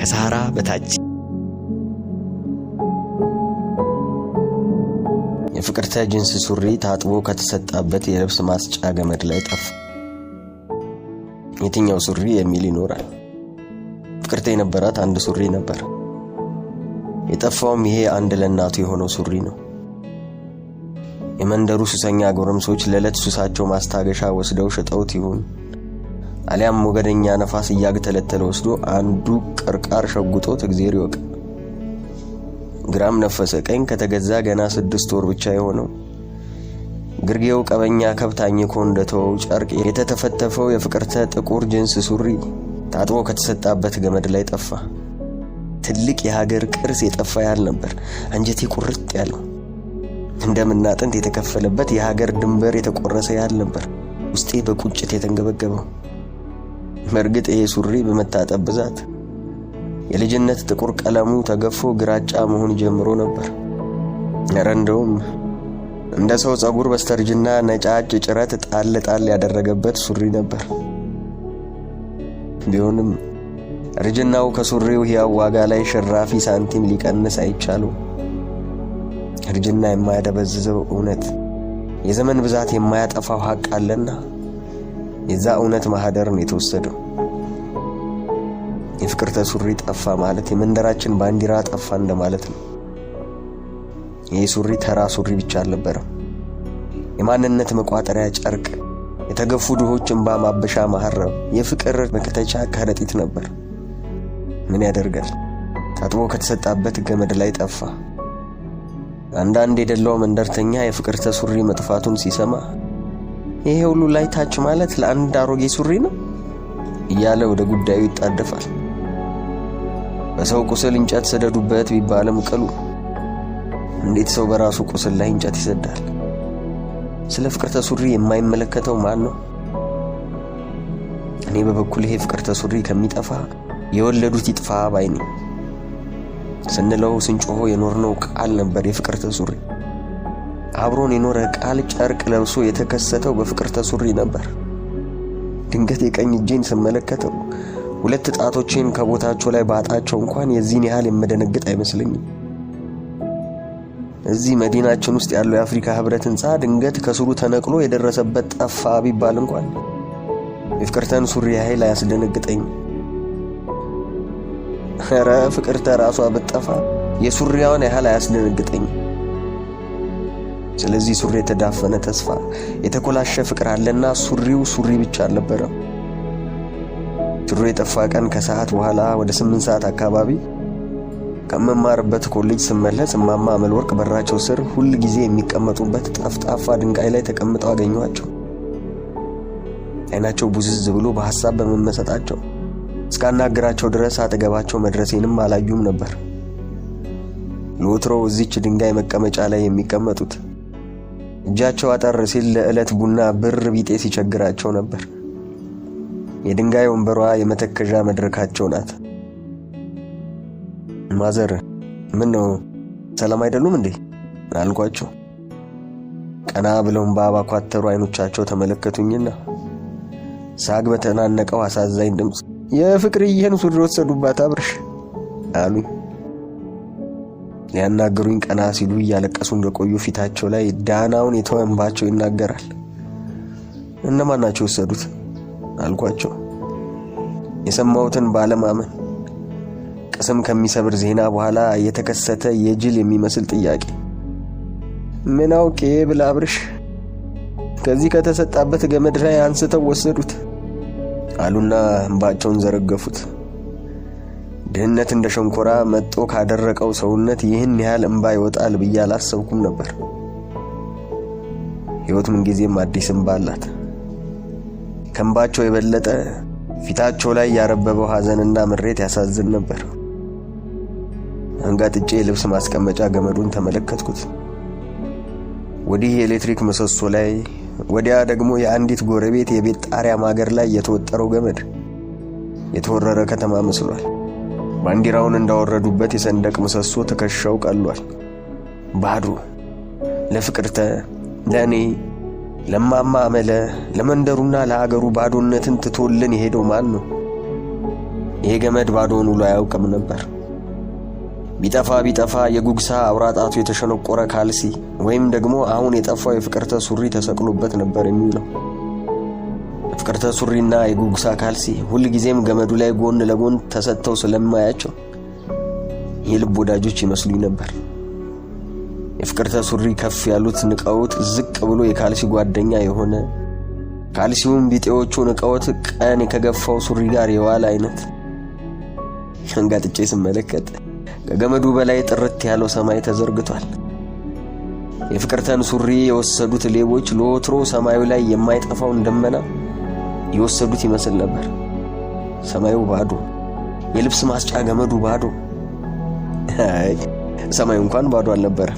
ከሰሃራ በታች የፍቅርተ ጂንስ ሱሪ ታጥቦ ከተሰጣበት የልብስ ማስጫ ገመድ ላይ ጠፋ። የትኛው ሱሪ የሚል ይኖራል። ፍቅርተ የነበራት አንድ ሱሪ ነበር። የጠፋውም ይሄ አንድ ለእናቱ የሆነው ሱሪ ነው። የመንደሩ ሱሰኛ ጎረምሶች ለዕለት ሱሳቸው ማስታገሻ ወስደው ሸጠውት ይሁን አሊያም ሞገደኛ ነፋስ እያገተለተለ ወስዶ አንዱ ቅርቃር ሸጉጦት እግዚአብሔር ይወቅ። ግራም ነፈሰ ቀኝ ከተገዛ ገና 6 ወር ብቻ የሆነው ግርጌው ቀበኛ ከብታኝኮ እንደተወው ጨርቅ የተተፈተፈው የፍቅርተ ጥቁር ጂንስ ሱሪ ታጥቦ ከተሰጣበት ገመድ ላይ ጠፋ። ትልቅ የሀገር ቅርስ የጠፋ ያህል ነበር አንጀቴ ቁርጥ ያለው። እንደምና ጥንት የተከፈለበት የሀገር ድንበር የተቆረሰ ያህል ነበር ውስጤ በቁጭት የተንገበገበው። መርግጥ ይሄ ሱሪ በመታጠብ ብዛት የልጅነት ጥቁር ቀለሙ ተገፎ ግራጫ መሆን ጀምሮ ነበር። እንደውም እንደ ሰው ጸጉር በስተርጅና ነጫጭ ጭረት ጣል ጣል ያደረገበት ሱሪ ነበር። ቢሆንም እርጅናው ከሱሪው ሕያው ዋጋ ላይ ሽራፊ ሳንቲም ሊቀንስ አይቻለው። እርጅና የማያደበዝዘው እውነት የዘመን ብዛት የማያጠፋው ሐቅ አለና የዛ እውነት ማህደር ነው የተወሰደው። የፍቅርተ ሱሪ ጠፋ ማለት የመንደራችን ባንዲራ ጠፋ እንደማለት ነው። ይህ ሱሪ ተራ ሱሪ ብቻ አልነበረም። የማንነት መቋጠሪያ ጨርቅ፣ የተገፉ ድሆች እንባ ማበሻ ማህረብ፣ የፍቅር መከተቻ ከረጢት ነበር። ምን ያደርጋል ታጥቦ ከተሰጣበት ገመድ ላይ ጠፋ። አንዳንድ የደላው መንደርተኛ የፍቅርተ ሱሪ መጥፋቱን ሲሰማ ይሄ ሁሉ ላይ ታች ማለት ለአንድ አሮጌ ሱሪ ነው እያለ ወደ ጉዳዩ ይጣደፋል። በሰው ቁስል እንጨት ሰደዱበት ቢባልም ቅሉ እንዴት ሰው በራሱ ቁስል ላይ እንጨት ይሰዳል? ስለ ፍቅርተ ሱሪ የማይመለከተው ማን ነው? እኔ በበኩል ይሄ ፍቅርተ ሱሪ ከሚጠፋ የወለዱት ይጥፋ ባይ ነኝ። ስንለው ስንጮሆ የኖርነው ቃል ነበር የፍቅርተ ሱሪ። አብሮን የኖረ ቃል ጨርቅ ለብሶ የተከሰተው በፍቅርተ ሱሪ ነበር። ድንገት የቀኝ እጄን ስመለከተው 2 ጣቶቼን ከቦታቸው ላይ ባጣቸው እንኳን የዚህን ያህል የምደነግጥ አይመስለኝም። እዚህ መዲናችን ውስጥ ያለው የአፍሪካ ህብረት ህንጻ ድንገት ከስሩ ተነቅሎ የደረሰበት ጠፋ ቢባል እንኳን የፍቅርተን ሱሪ ያህል አያስደነግጠኝ። ኧረ ፍቅርተ ራሷ ብትጠፋ የሱሪያውን ያህል አያስደነግጠኝ። ስለዚህ ሱሪ የተዳፈነ ተስፋ የተኮላሸ ፍቅር አለና ሱሪው ሱሪ ብቻ አልነበረም። ሱሪ የጠፋ ቀን ከሰዓት በኋላ ወደ 8 ሰዓት አካባቢ ከመማርበት ኮሌጅ ስመለስ እማማ አመልወርቅ በራቸው ስር ሁሉ ጊዜ የሚቀመጡበት ጠፍጣፋ ድንጋይ ላይ ተቀምጠው አገኘኋቸው። አይናቸው ቡዝዝ ብሎ በሐሳብ በመመሰጣቸው እስካናግራቸው ድረስ አጠገባቸው መድረሴንም አላዩም ነበር። ለወትሮው እዚች ድንጋይ መቀመጫ ላይ የሚቀመጡት እጃቸው አጠር ሲል ለዕለት ቡና ብር ቢጤ ሲቸግራቸው ነበር። የድንጋይ ወንበሯ የመተከዣ መድረካቸው ናት። ማዘር ምን ነው ሰላም አይደሉም እንዴ አልኳቸው። ቀና ብለው ባባ ኳተሩ አይኖቻቸው ተመለከቱኝና ሳግ በተናነቀው አሳዛኝ ድምጽ የፍቅርዬን ሱሪ ወሰዱባት አብርሽ አሉኝ። ሊያናገሩኝ ቀና ሲሉ እያለቀሱ እንደቆዩ ፊታቸው ላይ ዳናውን የተወንባቸው ይናገራል። እነማን ናቸው ወሰዱት አልኳቸው። የሰማሁትን ባለማመን ቅስም ከሚሰብር ዜና በኋላ የተከሰተ የጅል የሚመስል ጥያቄ ምን አውቄ ብላ አብርሽ ከዚህ ከተሰጣበት ገመድ ላይ አንስተው ወሰዱት አሉና እንባቸውን ዘረገፉት። ድህነት እንደ ሸንኮራ መጥቶ ካደረቀው ሰውነት ይህን ያህል እንባ ይወጣል ብዬ አላሰብኩም ነበር። ሕይወት ምን ጊዜም አዲስ እንባ አላት። ከእንባቸው የበለጠ ፊታቸው ላይ ያረበበው ሐዘንና ምሬት ያሳዝን ነበር። አንጋጥጬ ልብስ ማስቀመጫ ገመዱን ተመለከትኩት። ወዲህ የኤሌክትሪክ ምሰሶ ላይ ወዲያ ደግሞ የአንዲት ጎረቤት የቤት ጣሪያ ማገር ላይ የተወጠረው ገመድ የተወረረ ከተማ መስሏል። ባንዲራውን እንዳወረዱበት የሰንደቅ ምሰሶ ተከሻው ቀሏል። ባዶ ለፍቅርተ ለኔ ለማማ አመለ ለመንደሩና ለሀገሩ ባዶነትን ትቶልን የሄደው ማን ነው? ይሄ ገመድ ባዶውን ውሎ አያውቅም ነበር። ቢጠፋ የጉግሳ አውራጣቱ የተሸነቆረ ካልሲ ወይም ደግሞ አሁን የጠፋው የፍቅርተ ሱሪ ተሰቅሎበት ነበር የሚውለው። የፍቅርተ ሱሪና የጉግሳ ካልሲ ሁሉ ጊዜም ገመዱ ላይ ጎን ለጎን ተሰጥተው ስለማያቸው የልብ ወዳጆች ይመስሉኝ ነበር። የፍቅርተ ሱሪ ከፍ ያሉት ንቀውት ዝቅ ብሎ የካልሲ ጓደኛ የሆነ ካልሲውን ቢጤዎቹ ንቀውት ቀን ከገፋው ሱሪ ጋር የዋለ አይነት። አንጋጥጬ ስመለከት ከገመዱ በላይ ጥርት ያለው ሰማይ ተዘርግቷል። የፍቅርተን ሱሪ የወሰዱት ሌቦች ለወትሮ ሰማዩ ላይ የማይጠፋውን ደመና የወሰዱት ይመስል ነበር። ሰማዩ ባዶ፣ የልብስ ማስጫ ገመዱ ባዶ። ሰማዩ እንኳን ባዶ አልነበረ።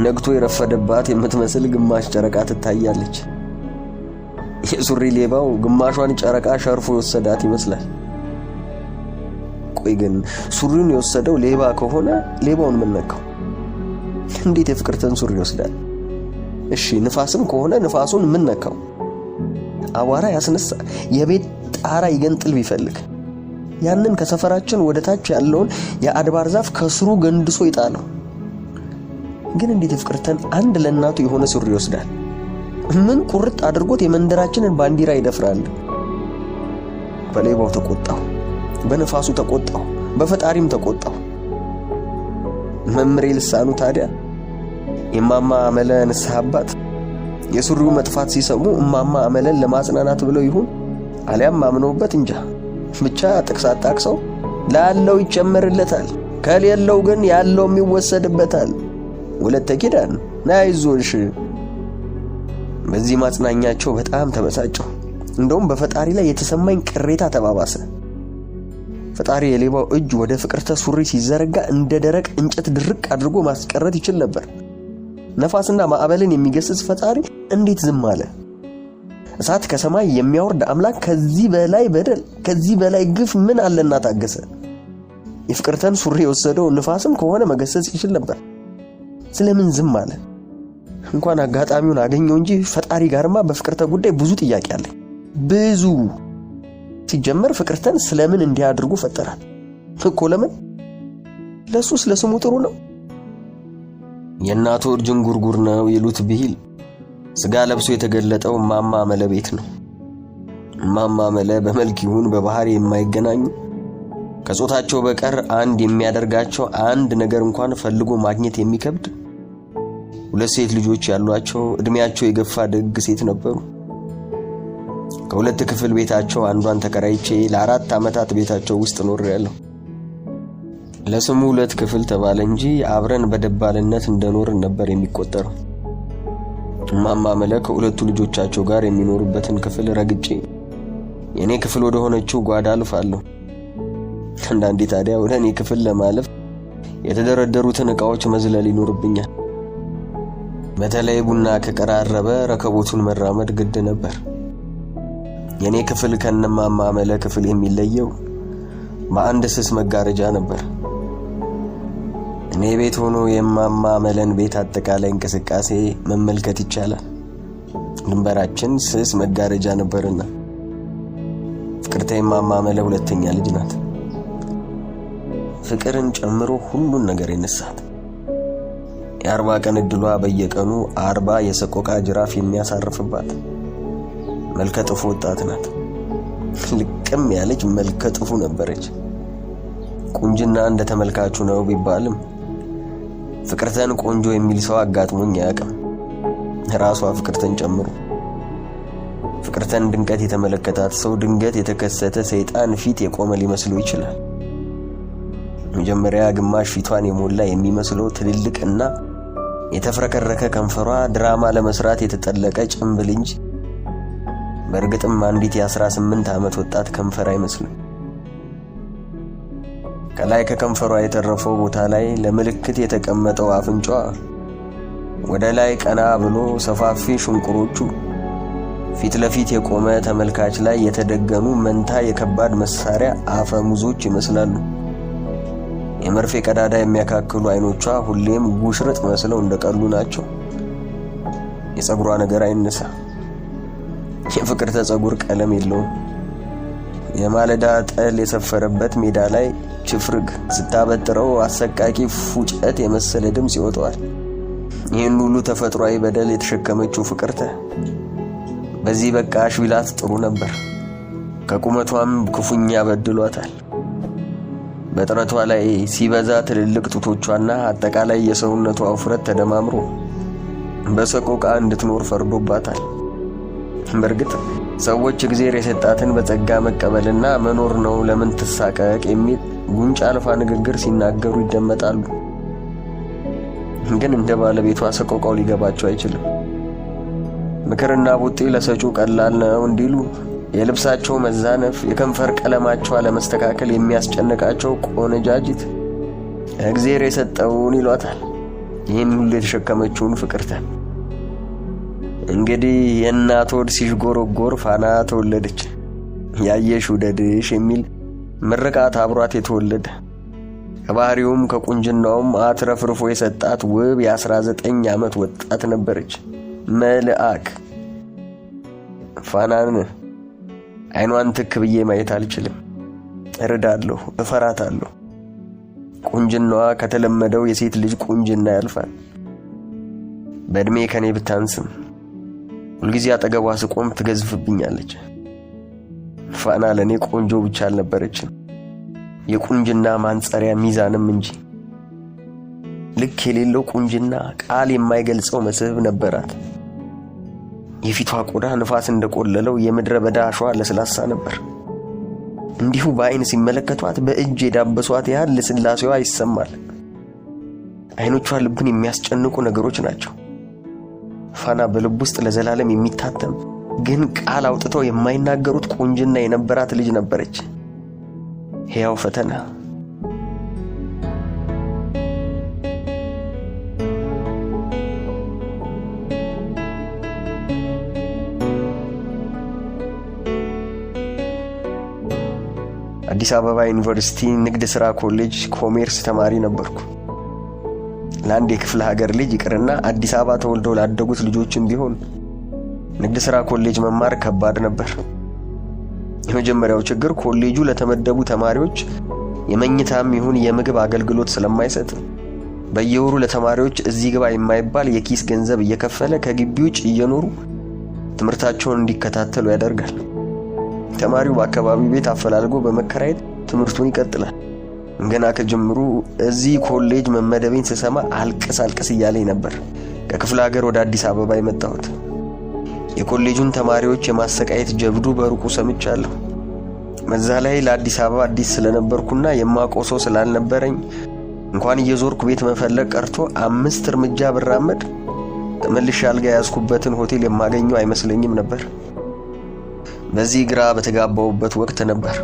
ነግቶ የረፈደባት የምትመስል ግማሽ ጨረቃ ትታያለች። የሱሪ ሌባው ግማሿን ጨረቃ ሸርፎ የወሰዳት ይመስላል። ቆይ ግን ሱሪውን የወሰደው ሌባ ከሆነ ሌባውን ምን ነካው? እንዴት የፍቅርተን ሱሪ ይወስዳል? እሺ ንፋስም ከሆነ ንፋሱን ምን ነካው? አቧራ ያስነሳ የቤት ጣራ ይገንጥል ቢፈልግ ያንን ከሰፈራችን ወደ ታች ያለውን የአድባር ዛፍ ከስሩ ገንድሶ ይጣለው። ግን እንዴት የፍቅርተን አንድ ለእናቱ የሆነ ሱሪ ይወስዳል? ምን ቁርጥ አድርጎት የመንደራችንን ባንዲራ ይደፍራል? በሌባው ተቆጣው፣ በነፋሱ ተቆጣው፣ በፈጣሪም ተቆጣው። መምሬ ልሳኑ ታዲያ የማማ አመለ ንስሐ አባት የሱሪው መጥፋት ሲሰሙ እማማ አመለን ለማጽናናት ብለው ይሁን አሊያም አምነውበት እንጃ ብቻ ጥቅስ አጣቅሰው ላለው ይጨመርለታል፣ ከሌለው ግን ያለውም ይወሰድበታል። ወለተ ኪዳን ናይዞሽ። በዚህ ማጽናኛቸው በጣም ተበሳጨው። እንደውም በፈጣሪ ላይ የተሰማኝ ቅሬታ ተባባሰ። ፈጣሪ የሌባው እጅ ወደ ፍቅርተ ሱሪ ሲዘረጋ እንደ ደረቅ እንጨት ድርቅ አድርጎ ማስቀረት ይችል ነበር። ነፋስና ማዕበልን የሚገስጽ ፈጣሪ እንዴት ዝም አለ? እሳት ከሰማይ የሚያወርድ አምላክ ከዚህ በላይ በደል፣ ከዚህ በላይ ግፍ ምን አለና ታገሰ? የፍቅርተን ሱሪ የወሰደው ንፋስም ከሆነ መገሰጽ ይችል ነበር። ስለምን ዝም አለ? እንኳን አጋጣሚውን አገኘው እንጂ ፈጣሪ ጋርማ በፍቅርተ ጉዳይ ብዙ ጥያቄ አለኝ። ብዙ። ሲጀመር ፍቅርተን ስለምን እንዲያድርጉ ፈጠራል እኮ? ለምን? ለሱ ስለስሙ ጥሩ ነው። የእናቱ እርጅን ጉርጉር ነው ይሉት ቢል ስጋ ለብሶ የተገለጠው ማማ አመለ ቤት ነው። ማማ አመለ በመልክ ይሁን በባህሪ የማይገናኙ ከጾታቸው በቀር አንድ የሚያደርጋቸው አንድ ነገር እንኳን ፈልጎ ማግኘት የሚከብድ ሁለት ሴት ልጆች ያሏቸው እድሜያቸው የገፋ ደግ ሴት ነበሩ። ከሁለት ክፍል ቤታቸው አንዷን ተከራይቼ ለ4 ዓመታት ቤታቸው ውስጥ ኖሬያለሁ። ለስሙ ሁለት ክፍል ተባለ እንጂ አብረን በደባልነት እንደኖርን ነበር የሚቆጠረው። ማማ አመለ ከሁለቱ ልጆቻቸው ጋር የሚኖሩበትን ክፍል ረግጬ የኔ ክፍል ወደ ሆነችው ጓዳ አልፋለሁ። አንዳንዴ ታዲያ ወደ እኔ ክፍል ለማለፍ የተደረደሩትን ዕቃዎች መዝለል ይኖርብኛል። በተለይ ቡና ከቀራረበ ረከቦቱን መራመድ ግድ ነበር። የኔ ክፍል ከነማማ አመለ ክፍል የሚለየው በአንድ ስስ መጋረጃ ነበር። እኔ ቤት ሆኖ የማማ አመለን ቤት አጠቃላይ እንቅስቃሴ መመልከት ይቻላል። ድንበራችን ስስ መጋረጃ ነበርና። ፍቅርተ የማማ አመለ ሁለተኛ ልጅ ናት። ፍቅርን ጨምሮ ሁሉን ነገር ይነሳት። የ40 ቀን እድሏ በየቀኑ 40 የሰቆቃ ጅራፍ የሚያሳርፍባት መልከጥፉ ወጣት ናት። ልቅም ያለች መልከጥፉ ነበረች። ቁንጅና እንደ ተመልካቹ ነው ቢባልም ፍቅርተን ቆንጆ የሚል ሰው አጋጥሞኝ አያውቅም፣ ራሷ ፍቅርተን ጨምሮ። ፍቅርተን ድንገት የተመለከታት ሰው ድንገት የተከሰተ ሰይጣን ፊት የቆመ ሊመስለው ይችላል። መጀመሪያ ግማሽ ፊቷን የሞላ የሚመስለው ትልልቅና የተፍረከረከ ከንፈሯ ድራማ ለመስራት የተጠለቀ ጭምብል እንጂ በእርግጥም አንዲት የ18 ዓመት ወጣት ከንፈር አይመስልም። ከላይ ከከንፈሯ የተረፈው ቦታ ላይ ለምልክት የተቀመጠው አፍንጫዋ ወደ ላይ ቀና ብሎ ሰፋፊ ሽንቁሮቹ ፊት ለፊት የቆመ ተመልካች ላይ የተደገኑ መንታ የከባድ መሳሪያ አፈሙዞች ይመስላሉ። የመርፌ ቀዳዳ የሚያካክሉ አይኖቿ ሁሌም ጉሽርጥ መስለው እንደቀሉ ናቸው። የጸጉሯ ነገር አይነሳ። የፍቅርተ ጸጉር ቀለም የለውም። የማለዳ ጠል የሰፈረበት ሜዳ ላይ ችፍርግ ስታበጥረው አሰቃቂ ፉጨት የመሰለ ድምጽ ይወጣዋል። ይህን ሁሉ ተፈጥሯዊ በደል የተሸከመችው ፍቅርተ በዚህ በቃሽ ቢላት ጥሩ ነበር። ከቁመቷም ክፉኛ በድሏታል። በጥረቷ ላይ ሲበዛ ትልልቅ ጡቶቿና አጠቃላይ የሰውነቷ ውፍረት ተደማምሮ በሰቆቃ እንድትኖር ፈርዶባታል። በእርግጥ ሰዎች እግዚአብሔር የሰጣትን በጸጋ መቀበልና መኖር ነው ለምን ትሳቀቅ የሚል ጉንጫ አልፋ ንግግር ሲናገሩ ይደመጣሉ። ግን እንደ ባለቤቷ ሰቆቃው ሊገባቸው አይችልም። ምክርና ቡጤ ለሰጪው ቀላል ነው እንዲሉ የልብሳቸው መዛነፍ፣ የከንፈር ቀለማቸው አለመስተካከል የሚያስጨንቃቸው ቆነጃጅት እግዚአብሔር የሰጠውን ይሏታል። ይህን ሁሉ የተሸከመችውን ፍቅርተ እንግዲህ የእናት ሆድ ሲሽጎረጎር ፋና ተወለደች። ያየሽ ውደድሽ የሚል ምርቃት አብሯት የተወለደ ከባህሪውም ከቁንጅናውም አትረፍርፎ የሰጣት ውብ የ19 ዓመት ወጣት ነበረች። መልአክ ፋናን አይኗን ትክ ብዬ ማየት አልችልም። እርዳለሁ፣ እፈራታለሁ። ቁንጅናዋ ከተለመደው የሴት ልጅ ቁንጅና ያልፋል። በእድሜ ከኔ ብታንስም ሁልጊዜ አጠገቧ ስቆም ትገዝፍብኛለች። ፋና ለኔ ቆንጆ ብቻ አልነበረችም፣ የቁንጅና ማንጸሪያ ሚዛንም እንጂ። ልክ የሌለው ቁንጅና፣ ቃል የማይገልጸው መስህብ ነበራት። የፊቷ ቆዳ ንፋስ እንደቆለለው የምድረ በዳ አሸዋ ለስላሳ ነበር። እንዲሁ በአይን ሲመለከቷት በእጅ የዳበሷት ያህል ለስላሴዋ ይሰማል። አይኖቿ ልብን የሚያስጨንቁ ነገሮች ናቸው። ፋና በልብ ውስጥ ለዘላለም የሚታተም ግን ቃል አውጥተው የማይናገሩት ቁንጅና የነበራት ልጅ ነበረች። ሕያው ፈተና። አዲስ አበባ ዩኒቨርሲቲ ንግድ ሥራ ኮሌጅ ኮሜርስ ተማሪ ነበርኩ። ለአንድ የክፍለ ሀገር ልጅ ይቅርና አዲስ አበባ ተወልደው ላደጉት ልጆችም ቢሆን ንግድ ሥራ ኮሌጅ መማር ከባድ ነበር። የመጀመሪያው ችግር ኮሌጁ ለተመደቡ ተማሪዎች የመኝታም ይሁን የምግብ አገልግሎት ስለማይሰጥ በየወሩ ለተማሪዎች እዚህ ግባ የማይባል የኪስ ገንዘብ እየከፈለ ከግቢ ውጭ እየኖሩ ትምህርታቸውን እንዲከታተሉ ያደርጋል። ተማሪው በአካባቢው ቤት አፈላልጎ በመከራየት ትምህርቱን ይቀጥላል። ገና ከጅምሩ እዚህ ኮሌጅ መመደቤን ስሰማ አልቅስ እያለኝ ነበር ከክፍለ ሀገር ወደ አዲስ አበባ የመጣሁት። የኮሌጁን ተማሪዎች የማሰቃየት ጀብዱ በሩቁ ሰምቻለሁ። መዛ ላይ ለአዲስ አበባ አዲስ ስለነበርኩና የማውቀው ሰው ስላልነበረኝ እንኳን እየዞርኩ ቤት መፈለግ ቀርቶ 5 እርምጃ ብራመድ ተመልሼ አልጋ ያዝኩበትን ሆቴል የማገኘው አይመስለኝም ነበር። በዚህ ግራ በተጋባውበት ወቅት ነበር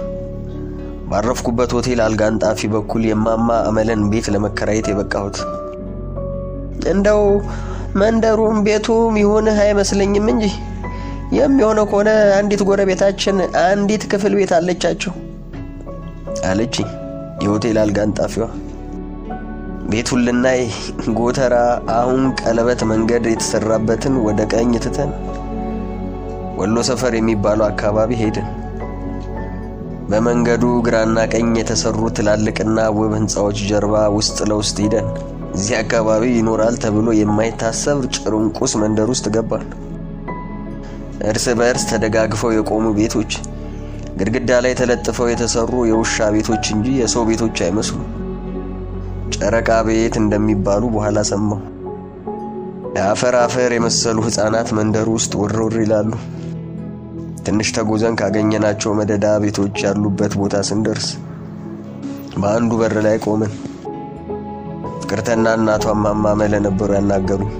ባረፍኩበት ሆቴል አልጋ አንጣፊ በኩል የማማ አመለን ቤት ለመከራየት የበቃሁት። እንደው መንደሩም ቤቱም ይሁንህ አይመስለኝም እንጂ የሚሆነው ከሆነ አንዲት ጎረቤታችን አንዲት ክፍል ቤት አለቻቸው አለች የሆቴል አልጋ አንጣፊዋ። ቤቱን ልናይ ጎተራ አሁን ቀለበት መንገድ የተሰራበትን ወደ ቀኝ ትተን ወሎ ሰፈር የሚባለው አካባቢ ሄድን። በመንገዱ ግራና ቀኝ የተሰሩ ትላልቅና ውብ ህንጻዎች ጀርባ ውስጥ ለውስጥ ሄደን እዚህ አካባቢ ይኖራል ተብሎ የማይታሰብ ጭርንቁስ መንደር ውስጥ ገባን። እርስ በርስ ተደጋግፈው የቆሙ ቤቶች፣ ግድግዳ ላይ ተለጥፈው የተሰሩ የውሻ ቤቶች እንጂ የሰው ቤቶች አይመስሉ። ጨረቃ ቤት እንደሚባሉ በኋላ ሰማሁ። አፈር የመሰሉ ህፃናት መንደር ውስጥ ወርወር ይላሉ። ትንሽ ተጉዘን ካገኘናቸው መደዳ ቤቶች ያሉበት ቦታ ስንደርስ በአንዱ በር ላይ ቆመን ፍቅርተና እናቷ ማማ መለ ነበሩ ያናገሩኝ።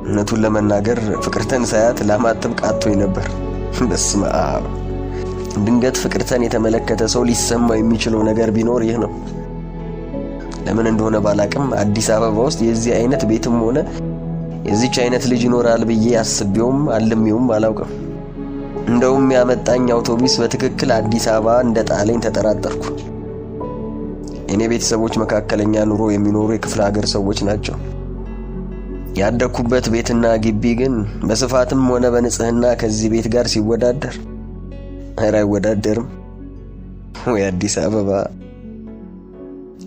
እውነቱን ለመናገር ፍቅርተን ሳያት ላማጥብ ቃቶኝ ነበር። በስመ አብ! ድንገት ፍቅርተን የተመለከተ ሰው ሊሰማው የሚችለው ነገር ቢኖር ይህ ነው። ለምን እንደሆነ ባላቅም አዲስ አበባ ውስጥ የዚህ አይነት ቤትም ሆነ የዚች አይነት ልጅ ይኖራል ብዬ አስቤውም አልሜውም አላውቅም። እንደውም ያመጣኝ አውቶቡስ በትክክል አዲስ አበባ እንደጣለኝ ተጠራጠርኩ። እኔ ቤተሰቦች መካከለኛ ኑሮ የሚኖሩ የክፍለ ሀገር ሰዎች ናቸው። ያደኩበት ቤትና ግቢ ግን በስፋትም ሆነ በንጽህና ከዚህ ቤት ጋር ሲወዳደር ኧረ አይወዳደርም። ወይ አዲስ አበባ።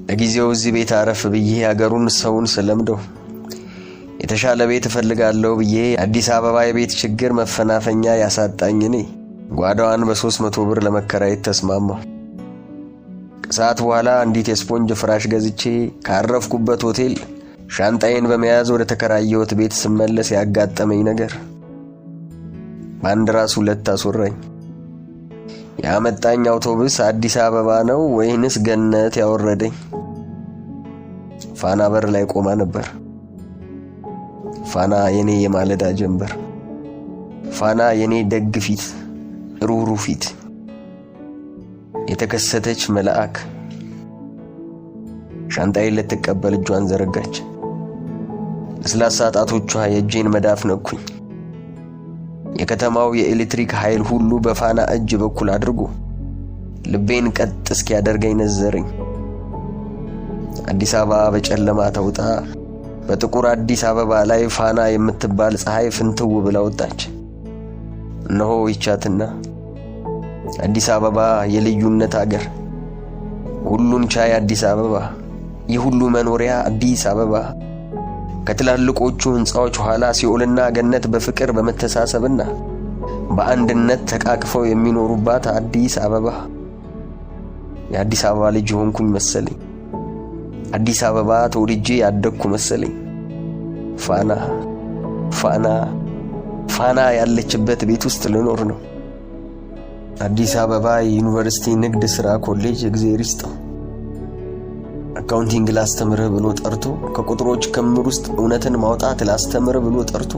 ለጊዜው እዚህ ቤት አረፍ ብዬ ሀገሩን ሰውን ስለምደው የተሻለ ቤት እፈልጋለሁ ብዬ አዲስ አበባ የቤት ችግር መፈናፈኛ ያሳጣኝ እኔ ጓዳዋን በ300 ብር ለመከራየት ተስማማሁ። ከሰዓት በኋላ አንዲት የስፖንጅ ፍራሽ ገዝቼ ካረፍኩበት ሆቴል ሻንጣዬን በመያዝ ወደ ተከራየሁት ቤት ስመለስ ያጋጠመኝ ነገር በአንድ ራስ ሁለት አስወራኝ። ያመጣኝ አውቶቡስ አዲስ አበባ ነው ወይንስ ገነት ያወረደኝ? ፋና በር ላይ ቆማ ነበር። ፋና የኔ የማለዳ ጀንበር፣ ፋና የኔ ደግ ፊት፣ ሩሩ ፊት፣ የተከሰተች መልአክ። ሻንጣዬን ልትቀበል እጇን ዘረጋች። ለስላሳ ጣቶቿ የእጄን መዳፍ ነኩኝ። የከተማው የኤሌክትሪክ ኃይል ሁሉ በፋና እጅ በኩል አድርጎ ልቤን ቀጥ እስኪያደርገኝ ነዘረኝ። አዲስ አበባ በጨለማ ተውጣ በጥቁር አዲስ አበባ ላይ ፋና የምትባል ፀሐይ ፍንትው ብላ ወጣች። እነሆ ይቻትና አዲስ አበባ የልዩነት አገር፣ ሁሉን ቻይ አዲስ አበባ፣ የሁሉ መኖሪያ አዲስ አበባ፣ ከትላልቆቹ ህንጻዎች ኋላ ሲኦልና ገነት በፍቅር በመተሳሰብና በአንድነት ተቃቅፈው የሚኖሩባት አዲስ አበባ። የአዲስ አበባ ልጅ ሆንኩኝ መሰለኝ። አዲስ አበባ ተወልጄ ያደግኩ መሰለኝ። ፋና ፋና ፋና ያለችበት ቤት ውስጥ ልኖር ነው። አዲስ አበባ ዩኒቨርሲቲ ንግድ ሥራ ኮሌጅ እግዚአብሔር ይስጠው። አካውንቲንግ ላስተምርህ ብሎ ጠርቶ ከቁጥሮች ክምር ውስጥ እውነትን ማውጣት ላስተምርህ ብሎ ጠርቶ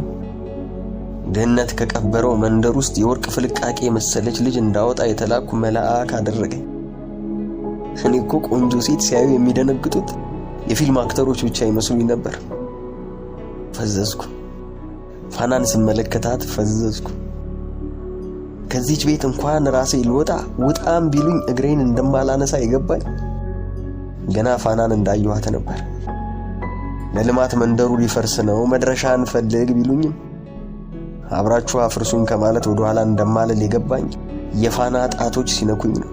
ድህነት ከቀበረው መንደር ውስጥ የወርቅ ፍልቃቄ መሰለች ልጅ እንዳወጣ የተላኩ መልአክ አደረገኝ። እኔ እኮ ቆንጆ ሴት ሲያዩ የሚደነግጡት የፊልም አክተሮች ብቻ ይመስሉኝ ነበር። ፈዘዝኩ። ፋናን ስመለከታት ፈዘዝኩ። ከዚች ቤት እንኳን ራሴ ልወጣ ውጣም ቢሉኝ እግሬን እንደማላነሳ ይገባኝ ገና ፋናን እንዳየኋት ነበር። ለልማት መንደሩ ሊፈርስ ነው መድረሻን ፈልግ ቢሉኝም አብራችሁ አፍርሱኝ ከማለት ወደ ኋላ እንደማልል የገባኝ የፋና ጣቶች ሲነኩኝ ነው።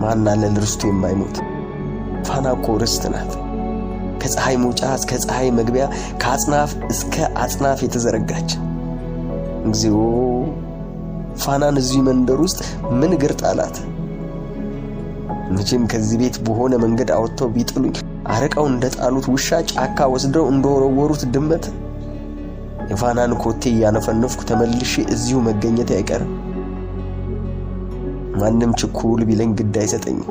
ማን አለ ለርስቱ የማይሞት? ፋና እኮ ርስት ናት። ከፀሐይ መውጫ እስከ ፀሐይ መግቢያ ከአጽናፍ እስከ አጽናፍ የተዘረጋች። እግዚኦ ፋናን እዚህ መንደር ውስጥ ምን ግር ጣላት? መቼም ከዚህ ቤት በሆነ መንገድ አውጥተው ቢጥሉኝ አረቃው እንደጣሉት ውሻ ጫካ ወስደው እንደወረወሩት ድመት የፋናን ኮቴ ያነፈነፍኩ ተመልሼ እዚሁ መገኘት አይቀርም። ማንም ችኩል ቢለኝ ግድ አይሰጠኝም።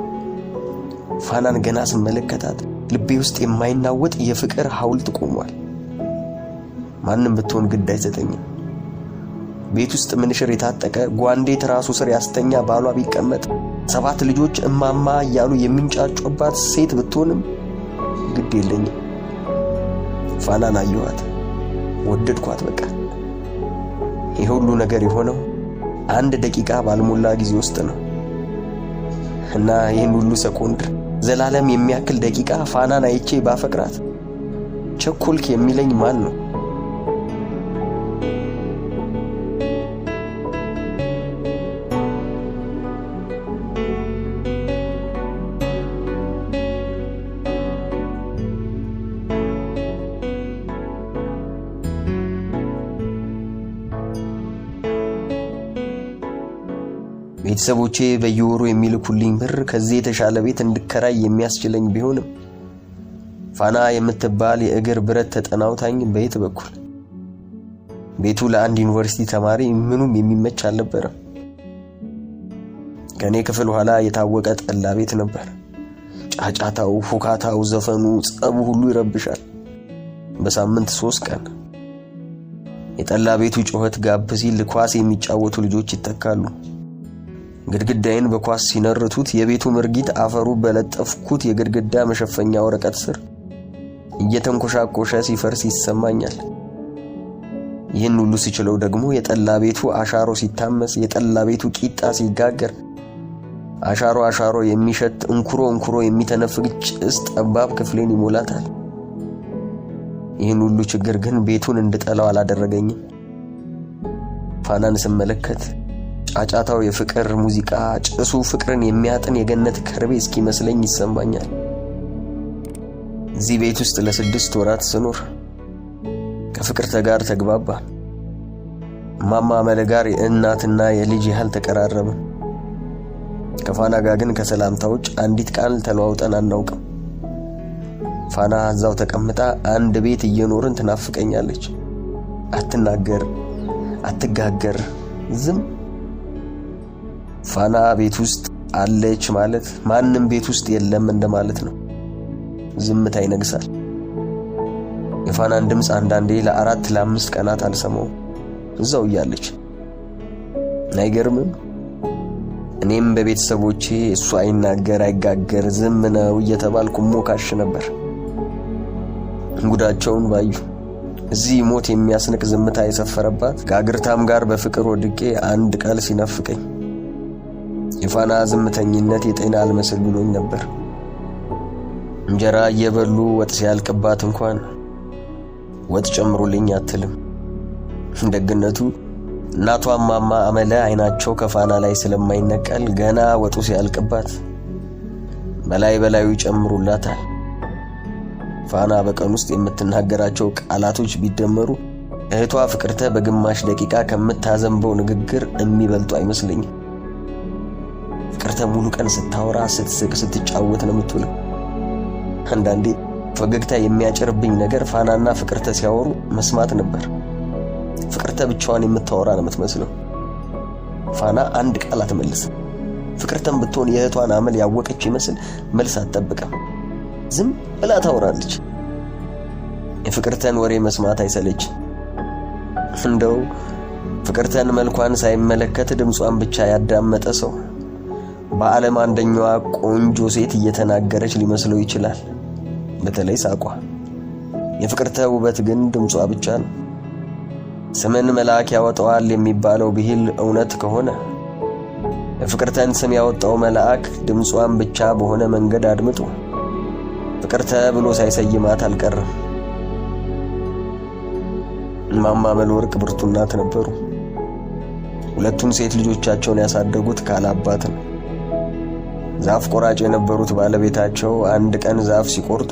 ፋናን ገና ስመለከታት ልቤ ውስጥ የማይናወጥ የፍቅር ሐውልት ቆሟል። ማንም ብትሆን ግድ አይሰጠኝም። ቤት ውስጥ ምንሽር የታጠቀ ጓንዴ ተራሱ ስር ያስተኛ ባሏ ቢቀመጥ 7 ልጆች እማማ እያሉ የሚንጫጩባት ሴት ብትሆንም ግድ የለኝም። ፋናን አየኋት፣ ወደድኳት። በቃ ይሄ ሁሉ ነገር የሆነው 1 ደቂቃ ባልሞላ ጊዜ ውስጥ ነው። እና ይህን ሁሉ ሰኮንድ ዘላለም የሚያክል ደቂቃ ፋናን አይቼ ባፈቅራት ቸኮልክ የሚለኝ ማን ነው? ቤተሰቦቼ በየወሩ የሚልኩልኝ ብር ከዚህ የተሻለ ቤት እንድከራይ የሚያስችለኝ ቢሆንም ፋና የምትባል የእግር ብረት ተጠናውታኝ በየት በኩል ቤቱ ለአንድ ዩኒቨርሲቲ ተማሪ ምኑም የሚመች አልነበረም። ከኔ ክፍል ኋላ የታወቀ ጠላ ቤት ነበር። ጫጫታው፣ ሁካታው፣ ዘፈኑ፣ ጸቡ ሁሉ ይረብሻል። በሳምንት 3 ቀን የጠላ ቤቱ ጩኸት ጋብ ሲል ኳስ የሚጫወቱ ልጆች ይተካሉ። ግድግዳዬን በኳስ ሲነርቱት የቤቱ ምርጊት አፈሩ በለጠፍኩት የግድግዳ መሸፈኛ ወረቀት ስር እየተንኮሻኮሸ ሲፈርስ ይሰማኛል። ይህን ሁሉ ሲችለው ደግሞ የጠላ ቤቱ አሻሮ ሲታመስ፣ የጠላ ቤቱ ቂጣ ሲጋገር አሻሮ የሚሸት እንኩሮ የሚተነፍግ ጭስ ጠባብ ክፍሌን ይሞላታል። ይህን ሁሉ ችግር ግን ቤቱን እንድጠላው አላደረገኝም። ፋናን ስመለከት ጫጫታው የፍቅር ሙዚቃ፣ ጭሱ ፍቅርን የሚያጥን የገነት ከርቤ እስኪመስለኝ ይሰማኛል። እዚህ ቤት ውስጥ ለ6 ወራት ስኖር ከፍቅርተ ጋር ተግባባ። ማማ አመለ ጋር የእናትና የልጅ ያህል ተቀራረበ። ከፋና ጋር ግን ከሰላምታ ውጭ አንዲት ቃል ተለዋውጠን አናውቅም። ፋና እዛው ተቀምጣ አንድ ቤት እየኖርን ትናፍቀኛለች። አትናገር፣ አትጋገር፣ ዝም። ፋና ቤት ውስጥ አለች ማለት ማንም ቤት ውስጥ የለም እንደማለት ነው። ዝምታ ይነግሳል። የፋናን ድምፅ አንዳንዴ ለ4 ለ5 ቀናት አልሰማውም እዛው እያለች። አይገርምም? እኔም በቤተሰቦቼ እሱ አይናገር አይጋገር ዝም ነው እየተባልኩ ሞካሽ ነበር። እንጉዳቸውን ባዩ። እዚህ ሞት የሚያስንቅ ዝምታ የሰፈረባት ጋግርታም ጋር በፍቅር ወድቄ አንድ ቃል ሲናፍቀኝ የፋና ዝምተኝነት የጤና አልመስል ብሎኝ ነበር። እንጀራ እየበሉ ወጥ ሲያልቅባት እንኳን ወጥ ጨምሩልኝ አትልም። ደግነቱ እናቷ ማማ አመለ አይናቸው ከፋና ላይ ስለማይነቀል ገና ወጡ ሲያልቅባት በላዩ ይጨምሩላታል። ፋና በቀን ውስጥ የምትናገራቸው ቃላቶች ቢደመሩ እህቷ ፍቅርተ በግማሽ ደቂቃ ከምታዘንበው ንግግር የሚበልጡ አይመስለኝም። ፍቅርተ ሙሉ ቀን ስታወራ፣ ስትስቅ፣ ስትጫወት ነው የምትውለው። አንዳንዴ ፈገግታ የሚያጭርብኝ ነገር ፋናና ፍቅርተ ሲያወሩ መስማት ነበር። ፍቅርተ ብቻዋን የምታወራ ነው የምትመስለው። ፋና አንድ ቃል አትመልስም። ፍቅርተም ብትሆን የእህቷን አመል ያወቀች ይመስል መልስ አትጠብቅም። ዝም ብላ ታወራለች። የፍቅርተን ወሬ መስማት አይሰለች። እንደው ፍቅርተን መልኳን ሳይመለከት ድምጿን ብቻ ያዳመጠ ሰው በዓለም አንደኛዋ ቆንጆ ሴት እየተናገረች ሊመስለው ይችላል። በተለይ ሳቋ። የፍቅርተ ውበት ግን ድምጿ ብቻ ነው። ስምን መልአክ ያወጣዋል የሚባለው ብሂል እውነት ከሆነ የፍቅርተን ስም ያወጣው መልአክ ድምጿን ብቻ በሆነ መንገድ አድምጡ ፍቅርተ ብሎ ሳይሰይማት አልቀረም። ማማ አመለ ወርቅ ብርቱ እናት ነበሩ። ሁለቱን ሴት ልጆቻቸውን ያሳደጉት ካላባት ነው። ዛፍ ቆራጭ የነበሩት ባለቤታቸው አንድ ቀን ዛፍ ሲቆርጡ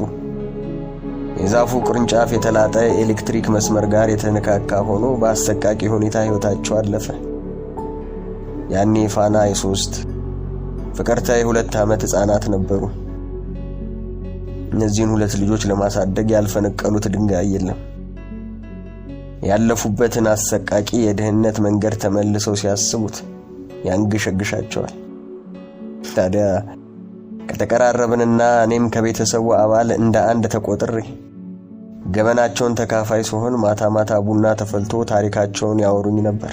የዛፉ ቅርንጫፍ የተላጠ ኤሌክትሪክ መስመር ጋር የተነካካ ሆኖ በአሰቃቂ ሁኔታ ሕይወታቸው አለፈ። ያኔ ፋና የ3 ፍቅርተ የ2 ዓመት ሕፃናት ነበሩ። እነዚህን 2 ልጆች ለማሳደግ ያልፈነቀሉት ድንጋይ የለም። ያለፉበትን አሰቃቂ የድህነት መንገድ ተመልሰው ሲያስቡት ያንገሸግሻቸዋል። ታዲያ ከተቀራረብንና እኔም ከቤተሰቡ አባል እንደ አንድ ተቆጥሬ ገበናቸውን ተካፋይ ሲሆን ማታ ማታ ቡና ተፈልቶ ታሪካቸውን ያወሩኝ ነበር።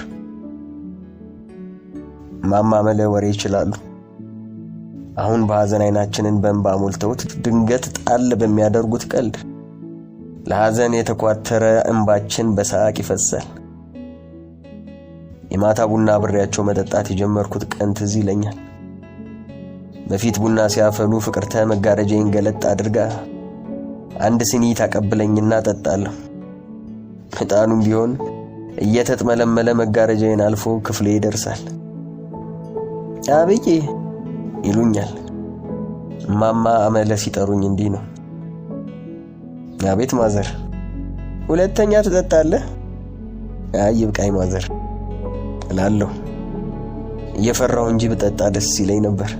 ማማ አመለ ወሬ ይችላሉ። አሁን በሐዘን አይናችንን በእንባ ሞልተውት ድንገት ጣል በሚያደርጉት ቀልድ ለሐዘን የተቋተረ እንባችን በሳቅ ይፈሳል። የማታ ቡና አብሬያቸው መጠጣት የጀመርኩት ቀን ትዝ ይለኛል። በፊት ቡና ሲያፈሉ ፍቅርተ መጋረጃዬን ገለጥ አድርጋ አንድ ሲኒ ታቀብለኝና ጠጣለሁ። ዕጣኑም ቢሆን እየተጥመለመለ መጋረጃዬን አልፎ ክፍሌ ይደርሳል። አብዬ ይሉኛል። ማማ አመለ ሲጠሩኝ እንዲህ ነው። አቤት ማዘር፣ ሁለተኛ ትጠጣለህ? አይ ይብቃኝ ማዘር እላለሁ። እየፈራሁ እንጂ ብጠጣ ደስ ይለኝ ነበር።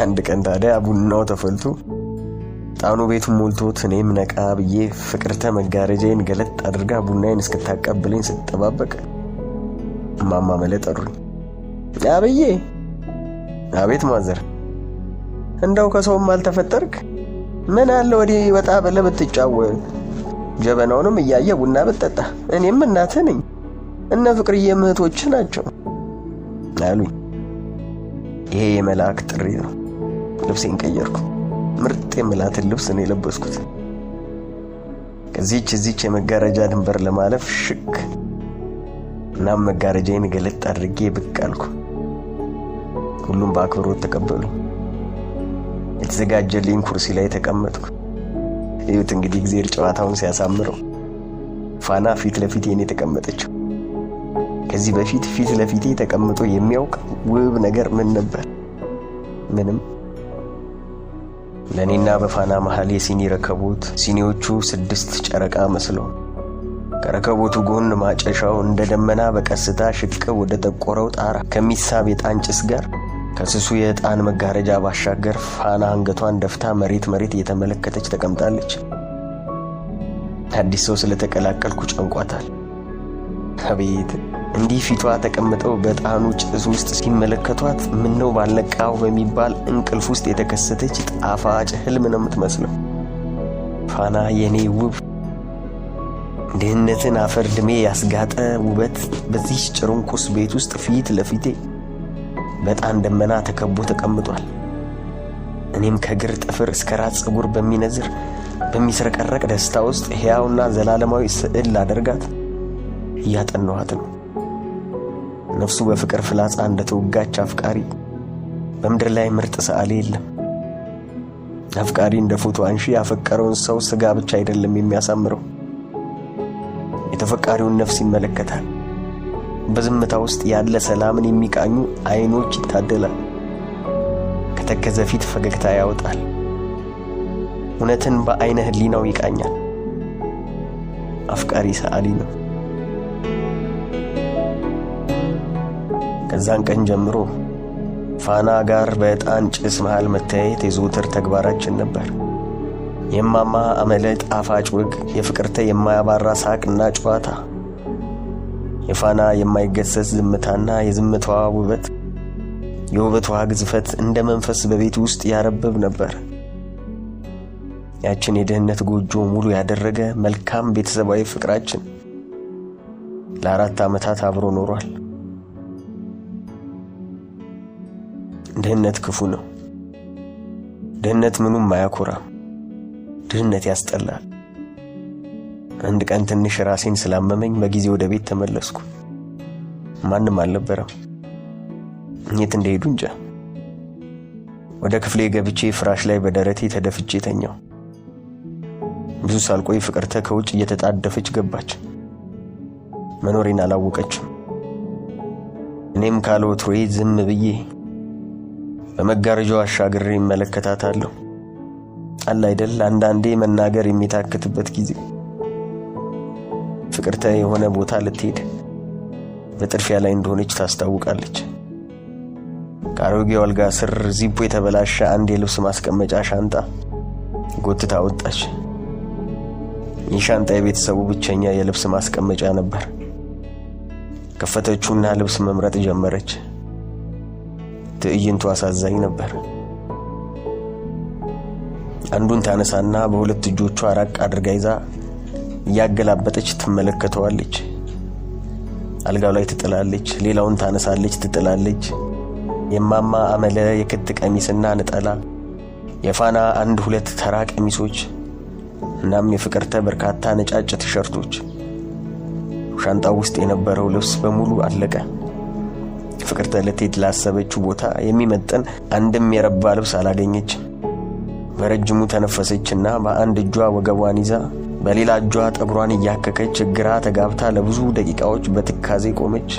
አንድ ቀን ታዲያ ቡናው ተፈልቶ ጣኑ ቤቱን ሞልቶት እኔም ነቃ ብዬ ፍቅርተ መጋረጃዬን ገለጥ አድርጋ ቡናዬን እስክታቀብለኝ ስትጠባበቅ ማማ አመለ ጠሩኝ። አብዬ። አቤት ማዘር። እንደው ከሰውም አልተፈጠርክ? ምን አለ ወዲህ ወጣ ብለህ ብትጫወት፣ ጀበናውንም እያየ ቡና ብትጠጣ፣ እኔም እናትህ ነኝ፣ እነ ፍቅርዬ እህቶች ናቸው አሉኝ። ይሄ የመልአክ ጥሪ ነው። ልብሴን ቀየርኩ። ምርጥ የምላትን ልብስ ነው የለበስኩት። ከዚህች የመጋረጃ ድንበር ለማለፍ ሽክ እናም መጋረጃዬን ገለጥ አድርጌ ብቅ አልኩ። ሁሉም በአክብሮት ተቀበሉኝ። የተዘጋጀልኝ ኩርሲ ላይ ተቀመጥኩ። እዩት እንግዲህ እግዚአብሔር ጨዋታውን ሲያሳምረው። ፋና ፊት ለፊት የኔ ተቀመጠችው። ከዚህ በፊት ፊት ለፊቴ ተቀምጦ የሚያውቅ ውብ ነገር ምን ነበር? ምንም። ለኔና በፋና መሃል የሲኒ ረከቦት፣ ሲኒዎቹ 6 ጨረቃ መስለው፣ ከረከቦቱ ጎን ማጨሻው እንደ ደመና በቀስታ ሽቅብ ወደ ጠቆረው ጣራ ከሚሳብ የዕጣን ጭስ ጋር ከስሱ የዕጣን መጋረጃ ባሻገር ፋና አንገቷን ደፍታ መሬት እየተመለከተች ተቀምጣለች። አዲስ ሰው ስለተቀላቀልኩ ጨንቋታል። አቤት እንዲህ ፊቷ ተቀምጠው በዕጣኑ ጭስ ውስጥ ሲመለከቷት ምነው ባልነቃው በሚባል እንቅልፍ ውስጥ የተከሰተች ጣፋጭ ህልም ነው የምትመስለው። ፋና የኔ ውብ ድህነትን አፈር ድሜ ያስጋጠ ውበት በዚህ ጭርንኩስ ቤት ውስጥ ፊት ለፊቴ በዕጣን ደመና ተከቦ ተቀምጧል። እኔም ከግር ጥፍር እስከ ራስ ፀጉር በሚነዝር በሚስረቀረቅ ደስታ ውስጥ ሕያውና ዘላለማዊ ስዕል ላደርጋት እያጠናኋት ነው። ነፍሱ በፍቅር ፍላጻ እንደተወጋች አፍቃሪ በምድር ላይ ምርጥ ሰዓሊ የለም። አፍቃሪ እንደ ፎቶ አንሺ ያፈቀረውን ሰው ስጋ ብቻ አይደለም የሚያሳምረው፣ የተፈቃሪውን ነፍስ ይመለከታል። በዝምታ ውስጥ ያለ ሰላምን የሚቃኙ አይኖች ይታደላል። ከተከዘ ፊት ፈገግታ ያወጣል። እውነትን በአይነ ህሊናው ይቃኛል። አፍቃሪ ሰዓሊ ነው። ከዛን ቀን ጀምሮ ፋና ጋር በዕጣን ጭስ መሃል መታየት የዘወትር ተግባራችን ነበር። የማማ አመለ ጣፋጭ ወግ፣ የፍቅርተ የማያባራ ሳቅና ጨዋታ፣ የፋና የማይገሰስ ዝምታና የዝምታዋ ውበት፣ የውበቷ ግዝፈት እንደ መንፈስ በቤት ውስጥ ያረበብ ነበር። ያችን የድህነት ጎጆ ሙሉ ያደረገ መልካም ቤተሰባዊ ፍቅራችን ለ4 ዓመታት አብሮ ኖሯል። ድህነት ክፉ ነው። ድህነት ምኑም አያኮራም። ድህነት ያስጠላል። አንድ ቀን ትንሽ ራሴን ስላመመኝ በጊዜ ወደ ቤት ተመለስኩ። ማንም አልነበረም። የት እንደሄዱ እንጃ። ወደ ክፍሌ ገብቼ ፍራሽ ላይ በደረቴ ተደፍቼ ተኛው። ብዙ ሳልቆይ ፍቅርተ ከውጭ እየተጣደፈች ገባች። መኖሬን አላወቀችም። እኔም ካለ ወትሮዬ ዝም ብዬ በመጋረጃው አሻግሬ እመለከታታለሁ። አለ አይደል አንዳንዴ መናገር የሚታክትበት ጊዜ። ፍቅርተ የሆነ ቦታ ልትሄድ በጥርፊያ ላይ እንደሆነች ታስታውቃለች። ከአሮጌው አልጋ ስር ዚፖ የተበላሸ አንድ የልብስ ማስቀመጫ ሻንጣ ጎትታ አወጣች። ይህ ሻንጣ የቤተሰቡ ብቸኛ የልብስ ማስቀመጫ ነበር። ከፈተችውና ልብስ መምረጥ ጀመረች። ትዕይንቱ አሳዛኝ ነበር። አንዱን ታነሳና በሁለት እጆቿ ራቅ አድርጋ ይዛ እያገላበጠች ትመለከተዋለች። አልጋው ላይ ትጥላለች። ሌላውን ታነሳለች፣ ትጥላለች። የማማ አመለ የክት ቀሚስና ነጠላ፣ የፋና 1-2 ተራ ቀሚሶች፣ እናም የፍቅርተ በርካታ ነጫጭ ቲሸርቶች። ሻንጣው ውስጥ የነበረው ልብስ በሙሉ አለቀ። ፍቅርተ ለቴት ላሰበችው ቦታ የሚመጥን አንድም የረባ ልብስ አላገኘች። በረጅሙ ተነፈሰችና በአንድ እጇ ወገቧን ይዛ በሌላ እጇ ጠጉሯን እያከከች ግራ ተጋብታ ለብዙ ደቂቃዎች በትካዜ ቆመች።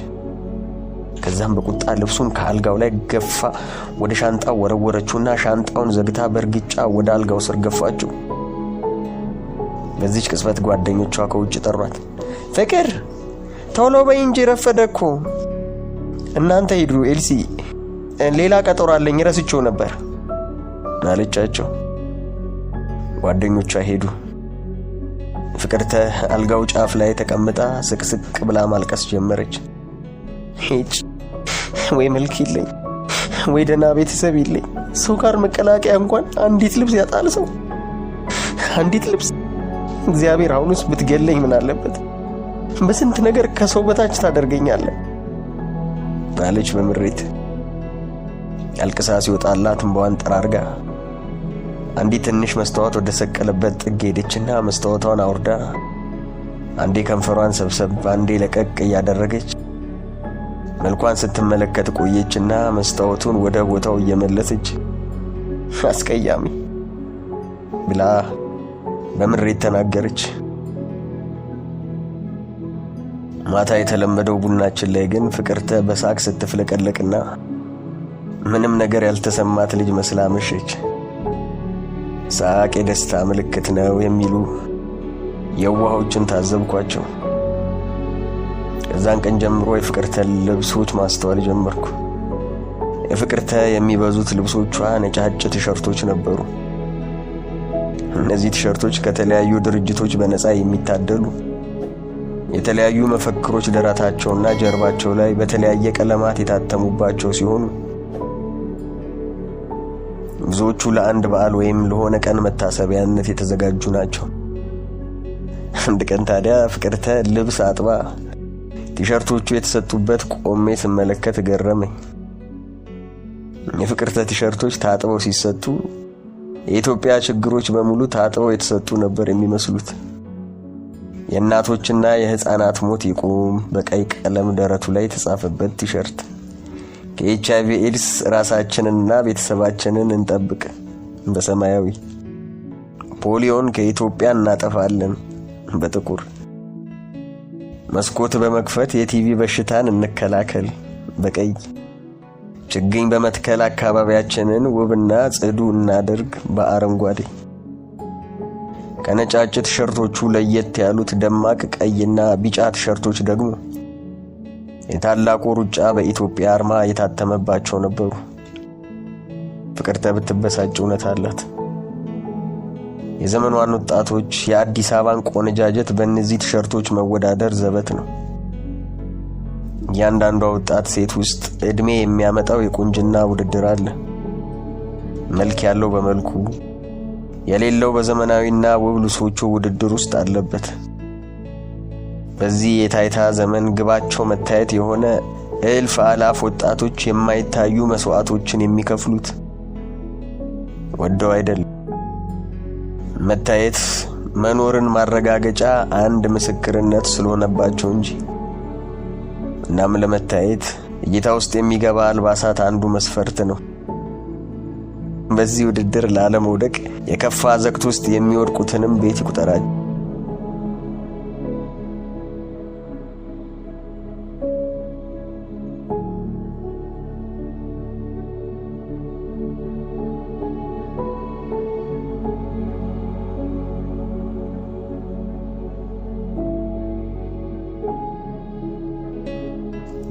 ከዛም በቁጣ ልብሱን ከአልጋው ላይ ገፋ ወደ ሻንጣው ወረወረችውና ሻንጣውን ዘግታ በርግጫ ወደ አልጋው ስር ገፋችው። በዚች ቅጽበት ጓደኞቿ ከውጭ ጠሯት። ፍቅር ቶሎ በይ እንጂ ረፈደኮ። እናንተ ሂዱ ኤልሲ፣ ሌላ ቀጠሮ አለኝ ረስቼው ነበር አለቻቸው። ጓደኞቿ ሄዱ። ፍቅርተ አልጋው ጫፍ ላይ ተቀምጣ ስቅስቅ ብላ ማልቀስ ጀመረች። ወይ መልክ ይለኝ፣ ወይ ደህና ቤተሰብ ይለኝ፣ ሰው ጋር መቀላቀያ እንኳን አንዲት ልብስ ያጣል ሰው። አንዲት ልብስ እግዚአብሔር አሁንስ ብትገለኝ ምን አለበት? በስንት ነገር ከሰው በታች ታደርገኛለህ አለች በምሬት። አልቅሳ ሲወጣላት እንባዋን ጠራርጋ አንዲት ትንሽ መስታወት ወደ ሰቀለበት ጥግ ሄደችና መስታወቷን አውርዳ አንዴ ከንፈሯን ሰብሰብ አንዴ ለቀቅ እያደረገች መልኳን ስትመለከት ቆየችና መስታወቱን ወደ ቦታው እየመለሰች አስቀያሚ ብላ በምሬት ተናገረች። ማታ የተለመደው ቡናችን ላይ ግን ፍቅርተ በሳቅ ስትፍለቀለቅና ምንም ነገር ያልተሰማት ልጅ መስላ መሸች። ሳቅ የደስታ ምልክት ነው የሚሉ የዋሆችን ታዘብኳቸው። ከዛን ቀን ጀምሮ የፍቅርተ ልብሶች ማስተዋል ጀመርኩ። የፍቅርተ የሚበዙት ልብሶቿ ነጫጭ ቲሸርቶች ነበሩ። እነዚህ ቲሸርቶች ከተለያዩ ድርጅቶች በነፃ የሚታደሉ የተለያዩ መፈክሮች ደረታቸውና ጀርባቸው ላይ በተለያየ ቀለማት የታተሙባቸው ሲሆኑ ብዙዎቹ ለአንድ በዓል ወይም ለሆነ ቀን መታሰቢያነት የተዘጋጁ ናቸው። አንድ ቀን ታዲያ ፍቅርተ ልብስ አጥባ ቲሸርቶቹ የተሰጡበት ቆሜ ስመለከት ገረመኝ። የፍቅርተ ቲሸርቶች ታጥበው ሲሰጡ የኢትዮጵያ ችግሮች በሙሉ ታጥበው የተሰጡ ነበር የሚመስሉት። የእናቶችና የህፃናት ሞት ይቁም በቀይ ቀለም ደረቱ ላይ የተጻፈበት ቲሸርት፣ ከኤችአይቪ ኤድስ ራሳችንንና ቤተሰባችንን እንጠብቅ በሰማያዊ፣ ፖሊዮን ከኢትዮጵያ እናጠፋለን በጥቁር፣ መስኮት በመክፈት የቲቪ በሽታን እንከላከል በቀይ፣ ችግኝ በመትከል አካባቢያችንን ውብና ጽዱ እናድርግ በአረንጓዴ። ከነጫጭ ቲሸርቶቹ ለየት ያሉት ደማቅ ቀይና ቢጫ ቲሸርቶች ደግሞ የታላቁ ሩጫ በኢትዮጵያ አርማ የታተመባቸው ነበሩ። ፍቅርተ ብትበሳጭ እውነት አላት። የዘመኗን ወጣቶች የአዲስ አበባን ቆነጃጀት በእነዚህ ቲሸርቶች መወዳደር ዘበት ነው። እያንዳንዷ ወጣት ሴት ውስጥ እድሜ የሚያመጣው የቁንጅና ውድድር አለ። መልክ ያለው በመልኩ የሌለው በዘመናዊና ውብ ልብሶቹ ውድድር ውስጥ አለበት። በዚህ የታይታ ዘመን ግባቸው መታየት የሆነ እልፍ አላፍ ወጣቶች የማይታዩ መስዋዕቶችን የሚከፍሉት ወደው አይደለም። መታየት መኖርን ማረጋገጫ አንድ ምስክርነት ስለሆነባቸው እንጂ። እናም ለመታየት እይታ ውስጥ የሚገባ አልባሳት አንዱ መስፈርት ነው። በዚህ ውድድር ላለመውደቅ የከፋ ዘቅት ውስጥ የሚወድቁትንም ቤት ይቁጠራል።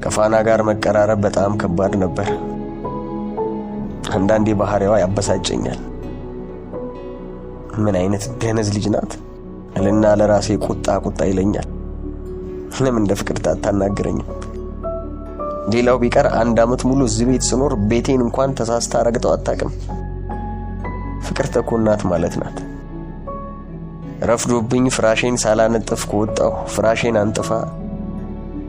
ከፋና ጋር መቀራረብ በጣም ከባድ ነበር። አንዳንዴ ባህሪዋ ያበሳጨኛል። ምን አይነት ደነዝ ልጅ ናት እልና ለራሴ ቁጣ ይለኛል። ለምን እንደ ፍቅርተ አታናግረኝም? ሌላው ቢቀር አንድ አመት ሙሉ እዚህ ቤት ስኖር ቤቴን እንኳን ተሳስታ ረግጠው አታውቅም። ፍቅርተ እኮ እናት ማለት ናት። ረፍዶብኝ ፍራሼን ሳላነጥፍ ከወጣሁ ፍራሼን አንጥፋ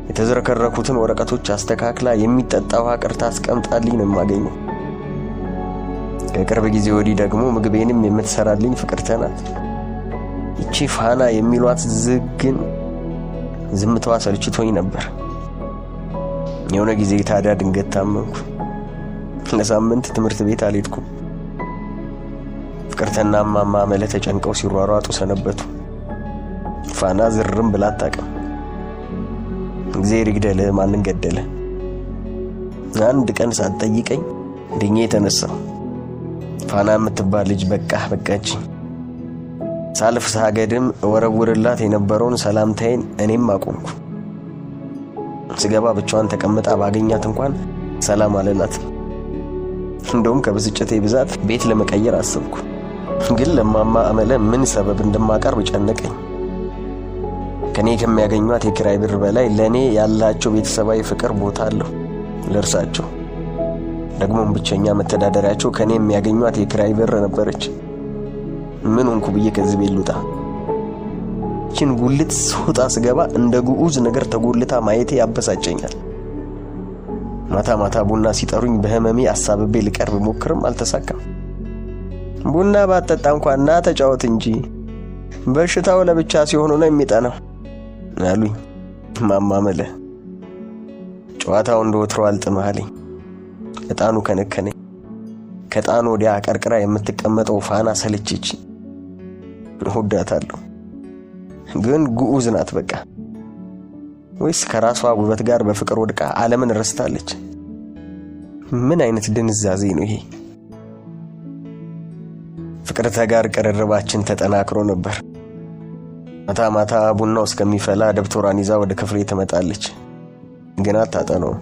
የተዘረከረኩትን ወረቀቶች አስተካክላ የሚጠጣ ውሃ ቀርታ አስቀምጣልኝ ነው የማገኘው። ከቅርብ ጊዜ ወዲህ ደግሞ ምግቤንም የምትሰራልኝ ፍቅርተ ናት። እቺ ፋና የሚሏት ዝግን ዝምታዋ ሰልችቶኝ ነበር። የሆነ ጊዜ ታዲያ ድንገት ታመምኩ። ለሳምንት ትምህርት ቤት አልሄድኩም። ፍቅርተና ማማ መለ ተጨንቀው ሲሯሯጡ ሰነበቱ። ፋና ዝርም ብላ አታውቅም። እግዚአብሔር ይግደል ማንን ገደለ። አንድ ቀን ሳትጠይቀኝ ድኜ ተነሳሁ። ፋና የምትባል ልጅ በቃች። ሳልፍ ሳገድም ወረውርላት የነበረውን ሰላምታዬን እኔም አቆምኩ። ስገባ ብቻዋን ተቀምጣ ባገኛት እንኳን ሰላም አለላት። እንደውም ከብስጭቴ ብዛት ቤት ለመቀየር አሰብኩ። ግን ለማማ አመለ ምን ሰበብ እንደማቀርብ ጨነቀኝ። ከኔ ከሚያገኙት የኪራይ ብር በላይ ለኔ ያላቸው ቤተሰባዊ ፍቅር ቦታ አለው ለርሳቸው። ደግሞም ብቸኛ መተዳደሪያቸው ከኔ የሚያገኙት የኪራይ ብር ነበረች። ምን ሆንኩ ብዬ ከዚህ ቤት ልውጣ? እቺን ጉልት ሶጣ ስገባ እንደ ጉዑዝ ነገር ተጎልታ ማየቴ ያበሳጨኛል። ማታ ቡና ሲጠሩኝ በህመሜ አሳብቤ ልቀርብ ሞክርም አልተሳካም። ቡና ባጠጣ እንኳን ና ተጫወት እንጂ በሽታው ለብቻ ሲሆን ነው የሚጠናው አሉኝ ማማ መለ። ጨዋታው እንደወትሮ አልጥማለኝ። እጣኑ ከነከነኝ። ከጣኑ ወዲያ ቀርቅራ የምትቀመጠው ፋና ሰለችች። እወዳታለሁ ግን ጉዑዝ ናት በቃ። ወይስ ከራሷ ውበት ጋር በፍቅር ወድቃ ዓለምን ረስታለች? ምን አይነት ድንዛዜ ነው ይሄ? ፍቅርተ ጋር ቅርርባችን ተጠናክሮ ነበር። ማታ ማታ ቡናው እስከሚፈላ ደብተሯን ይዛ ወደ ክፍሌ ትመጣለች። ግን አታጠናውም።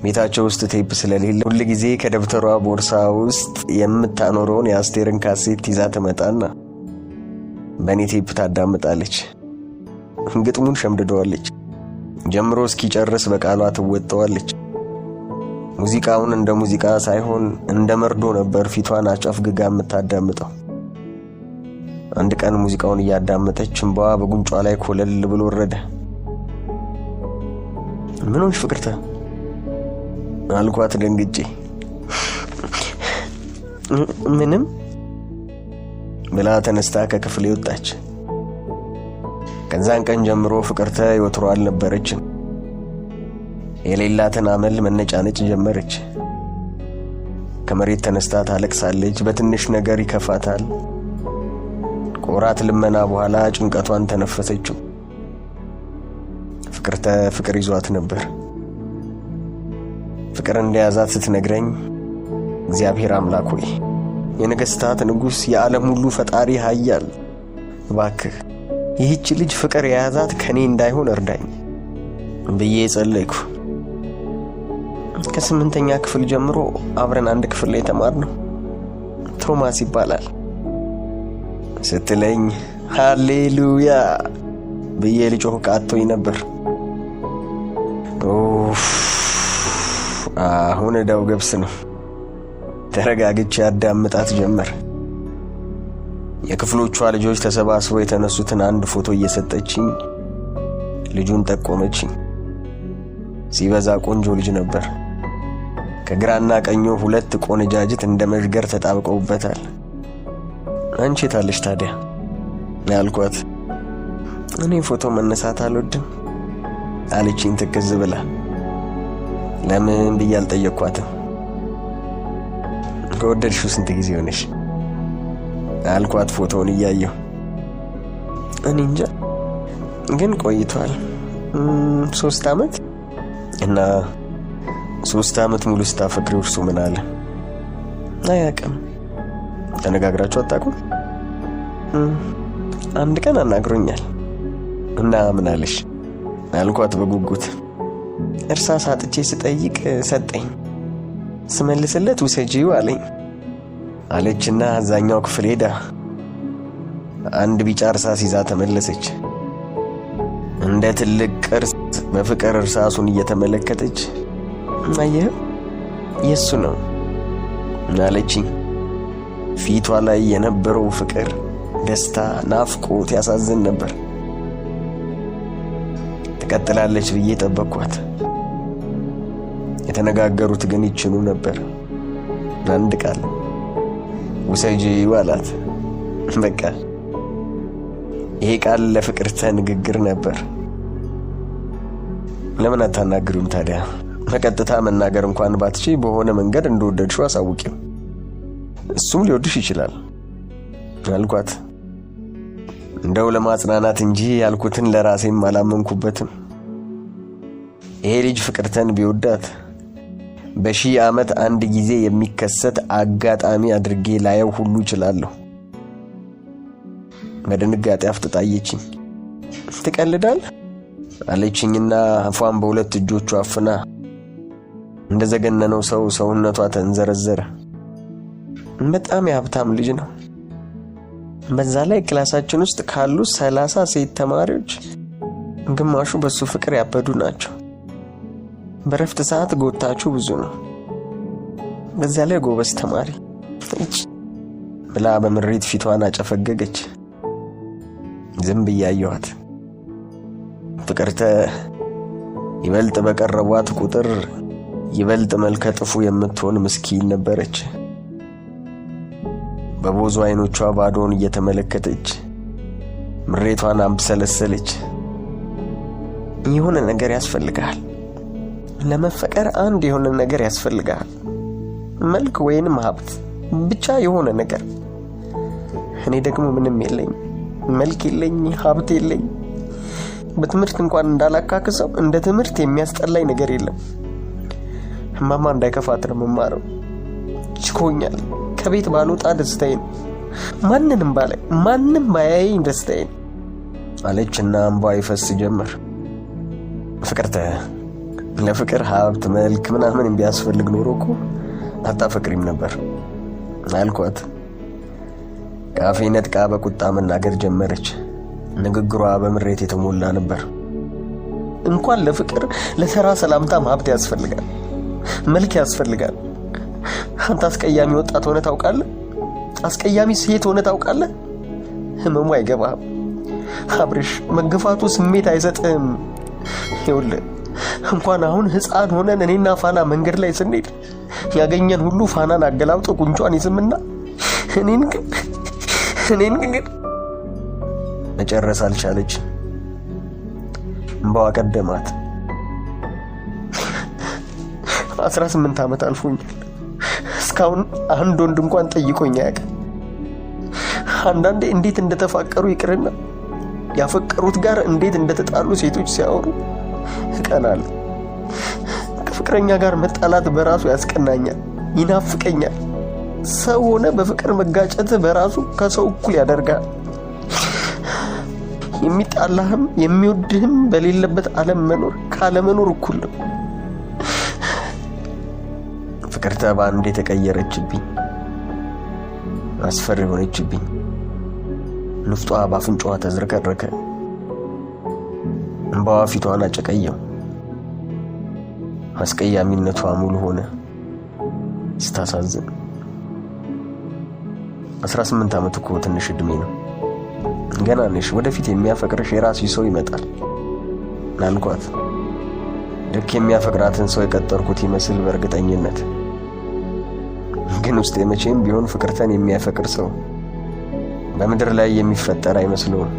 ቤታቸው ውስጥ ቴፕ ስለሌለ ሁል ጊዜ ከደብተሯ ቦርሳ ውስጥ የምታኖረውን የአስቴርን ካሴት ይዛ ትመጣና በእኔ ቴፕ ታዳምጣለች። ግጥሙን ሸምድደዋለች። ጀምሮ እስኪጨርስ በቃሏ ትወጣዋለች። ሙዚቃውን እንደ ሙዚቃ ሳይሆን እንደ መርዶ ነበር ፊቷን አጨፍግጋ የምታዳምጠው። አንድ ቀን ሙዚቃውን እያዳመጠች እንባዋ በጉንጯ ላይ ኮለል ብሎ ወረደ። ምን ሆንሽ ፍቅርተ አልኳት ደንግጬ። ምንም ብላ ተነስታ ከክፍሌ ወጣች። ከዛን ቀን ጀምሮ ፍቅርተ ወትሮ አልነበረችም። የሌላትን አመል መነጫነጭ ጀመረች። ከመሬት ተነስታ ታለቅሳለች። በትንሽ ነገር ይከፋታል። ከወራት ልመና በኋላ ጭንቀቷን ተነፈሰችው። ፍቅርተ ፍቅር ይዟት ነበር። ፍቅር እንደያዛት ስትነግረኝ እግዚአብሔር አምላክ ሆይ የነገስታት ንጉስ የዓለም ሁሉ ፈጣሪ ኃያል እባክህ ይህች ልጅ ፍቅር የያዛት ከኔ እንዳይሆን እርዳኝ ብዬ ጸለይኩ። ከ8ኛ ክፍል ጀምሮ አብረን አንድ ክፍል ላይ ተማርነው። ቶማስ ይባላል ስትለኝ ሃሌሉያ ብዬ ልጮህ ቃቶኝ ነበር። አሁን እዳው ገብስ ነው። ተረጋግቼ አዳምጣት ጀመር። የክፍሎቿ ልጆች ተሰባስበው የተነሱትን አንድ ፎቶ እየሰጠችኝ ልጁን ጠቆመችኝ። ሲበዛ ቆንጆ ልጅ ነበር። ከግራና ቀኙ 2 ቆነጃጅት እንደ መዥገር ተጣብቀውበታል። አንቺ ታለሽ ታዲያ ያልኳት። እኔ ፎቶ መነሳት አልወድም አለችኝ ትክዝ ብላ። ለምን ብዬ አልጠየቅኳትም። ከወደድሽው ስንት ጊዜ ሆነሽ አልኳት ፎቶውን እያየሁ። እኔ እንጃ ግን ቆይቷል። 3 ዓመት እና 3 ዓመት ሙሉ ስታፈቅሪው እርሱ ምን አለ? አያውቅም። ተነጋግራችሁ አታውቁም? አንድ ቀን አናግሮኛል። እና ምን አለሽ አልኳት በጉጉት። እርሳስ አጥቼ ስጠይቅ ሰጠኝ። ስመልስለት ውሰጂው አለኝ አለችና አዛኛው ክፍል ሄዳ አንድ ቢጫ እርሳስ ይዛ ተመለሰች። እንደ ትልቅ ቅርስ በፍቅር እርሳሱን እየተመለከተች አየህ የሱ ነው አለችኝ። ፊቷ ላይ የነበረው ፍቅር፣ ደስታ፣ ናፍቆት ያሳዝን ነበር። ትቀጥላለች ብዬ ጠበቅኳት። የተነጋገሩት ግን ይችኑ ነበር። አንድ ቃል ውሰጂው አላት። በቃ ይሄ ቃል ለፍቅርተ ንግግር ነበር። ለምን አታናግሩም ታዲያ? በቀጥታ መናገር እንኳን ባትቺ በሆነ መንገድ እንደወደድሽው አሳውቂው፣ እሱም ሊወድሽ ይችላል አልኳት። እንደው ለማጽናናት እንጂ ያልኩትን ለራሴም አላመንኩበትም። ይሄ ልጅ ፍቅርተን ቢወዳት በሺህ ዓመት አንድ ጊዜ የሚከሰት አጋጣሚ አድርጌ ላየው ሁሉ ይችላለሁ። በድንጋጤ አፍጥጣየችኝ። ትቀልዳል አለችኝና አፏን በ2 እጆቿ አፍና እንደዘገነነው ሰው ሰውነቷ ተንዘረዘረ። በጣም የሀብታም ልጅ ነው። በዛ ላይ ክላሳችን ውስጥ ካሉ 30 ሴት ተማሪዎች ግማሹ በሱ ፍቅር ያበዱ ናቸው። በረፍት ሰዓት ጎታችሁ ብዙ ነው። በዛ ላይ ጎበዝ ተማሪ ብላ በምሬት ፊቷን አጨፈገገች። ዝም ብያየኋት። ፍቅርተ ይበልጥ በቀረቧት ቁጥር ይበልጥ መልከ ጥፉ የምትሆን ምስኪን ነበረች። በቦዙ አይኖቿ ባዶን እየተመለከተች ምሬቷን አብሰለሰለች። የሆነ ነገር ያስፈልጋል ለመፈቀር፣ አንድ የሆነ ነገር ያስፈልጋል። መልክ ወይንም ሀብት፣ ብቻ የሆነ ነገር። እኔ ደግሞ ምንም የለኝ፣ መልክ የለኝ፣ ሀብት የለኝ። በትምህርት እንኳን እንዳላካክሰው እንደ ትምህርት የሚያስጠላኝ ነገር የለም። ማማ እንዳይከፋት ነው የምማረው። ችኮኛል። ከቤት ባልወጣ ደስታዬ ነው። ማንም ባያየኝ ደስታዬ ነው አለችና እንባ ይፈስ ጀመር። ፍቅርተ ለፍቅር ሀብት መልክ ምናምን ቢያስፈልግ ኖሮ እኮ አታፈቅሪም ነበር አልኳት። ካፌ ነጥቃ በቁጣ መናገር ጀመረች። ንግግሯ በምሬት የተሞላ ነበር። እንኳን ለፍቅር ለተራ ሰላምታም ሀብት ያስፈልጋል፣ መልክ ያስፈልጋል። አንተ አስቀያሚ ወጣት ሆነ ታውቃለህ? አስቀያሚ ሴት ሆነ ታውቃለህ? ህመሙ አይገባህም አብርሽ። መገፋቱ ስሜት አይሰጥህም። ይኸውልህ እንኳን አሁን ህፃን ሆነን እኔና ፋና መንገድ ላይ ስንሄድ ያገኘን ሁሉ ፋናን አገላብጦ ጉንጯን ይስምና እኔን ግን መጨረስ አልቻለች። እንባዋ ቀደማት። 18 ዓመት አልፎኛል። እስካሁን አንድ ወንድ እንኳን ጠይቆኝ አያውቅም። አንዳንዴ እንዴት እንደተፋቀሩ ይቅርና ያፈቀሩት ጋር እንዴት እንደተጣሉ ሴቶች ሲያወሩ እቀናለሁ። ከፍቅረኛ ጋር መጣላት በራሱ ያስቀናኛል፣ ይናፍቀኛል። ሰው ሆነ በፍቅር መጋጨት በራሱ ከሰው እኩል ያደርጋል። የሚጣላህም የሚወድህም በሌለበት ዓለም መኖር ካለመኖር እኩል ነው። ፍቅርተ በአንዴ ተቀየረችብኝ፣ አስፈሪ ሆነችብኝ። ንፍጧ ባፍንጫዋ ተዝረከረከ። እንባዋ ፊቷን አጨቀየው። አስቀያሚነቷ ሙሉ ሆነ። ስታሳዝን 18 ዓመት እኮ ትንሽ እድሜ ነው። ገና ነሽ። ወደፊት የሚያፈቅርሽ የራስሽ ሰው ይመጣል አልኳት። ልክ የሚያፈቅራትን ሰው የቀጠርኩት ይመስል በእርግጠኝነት ግን ውስጤ መቼም ቢሆን ፍቅርተን የሚያፈቅር ሰው በምድር ላይ የሚፈጠር አይመስለውም።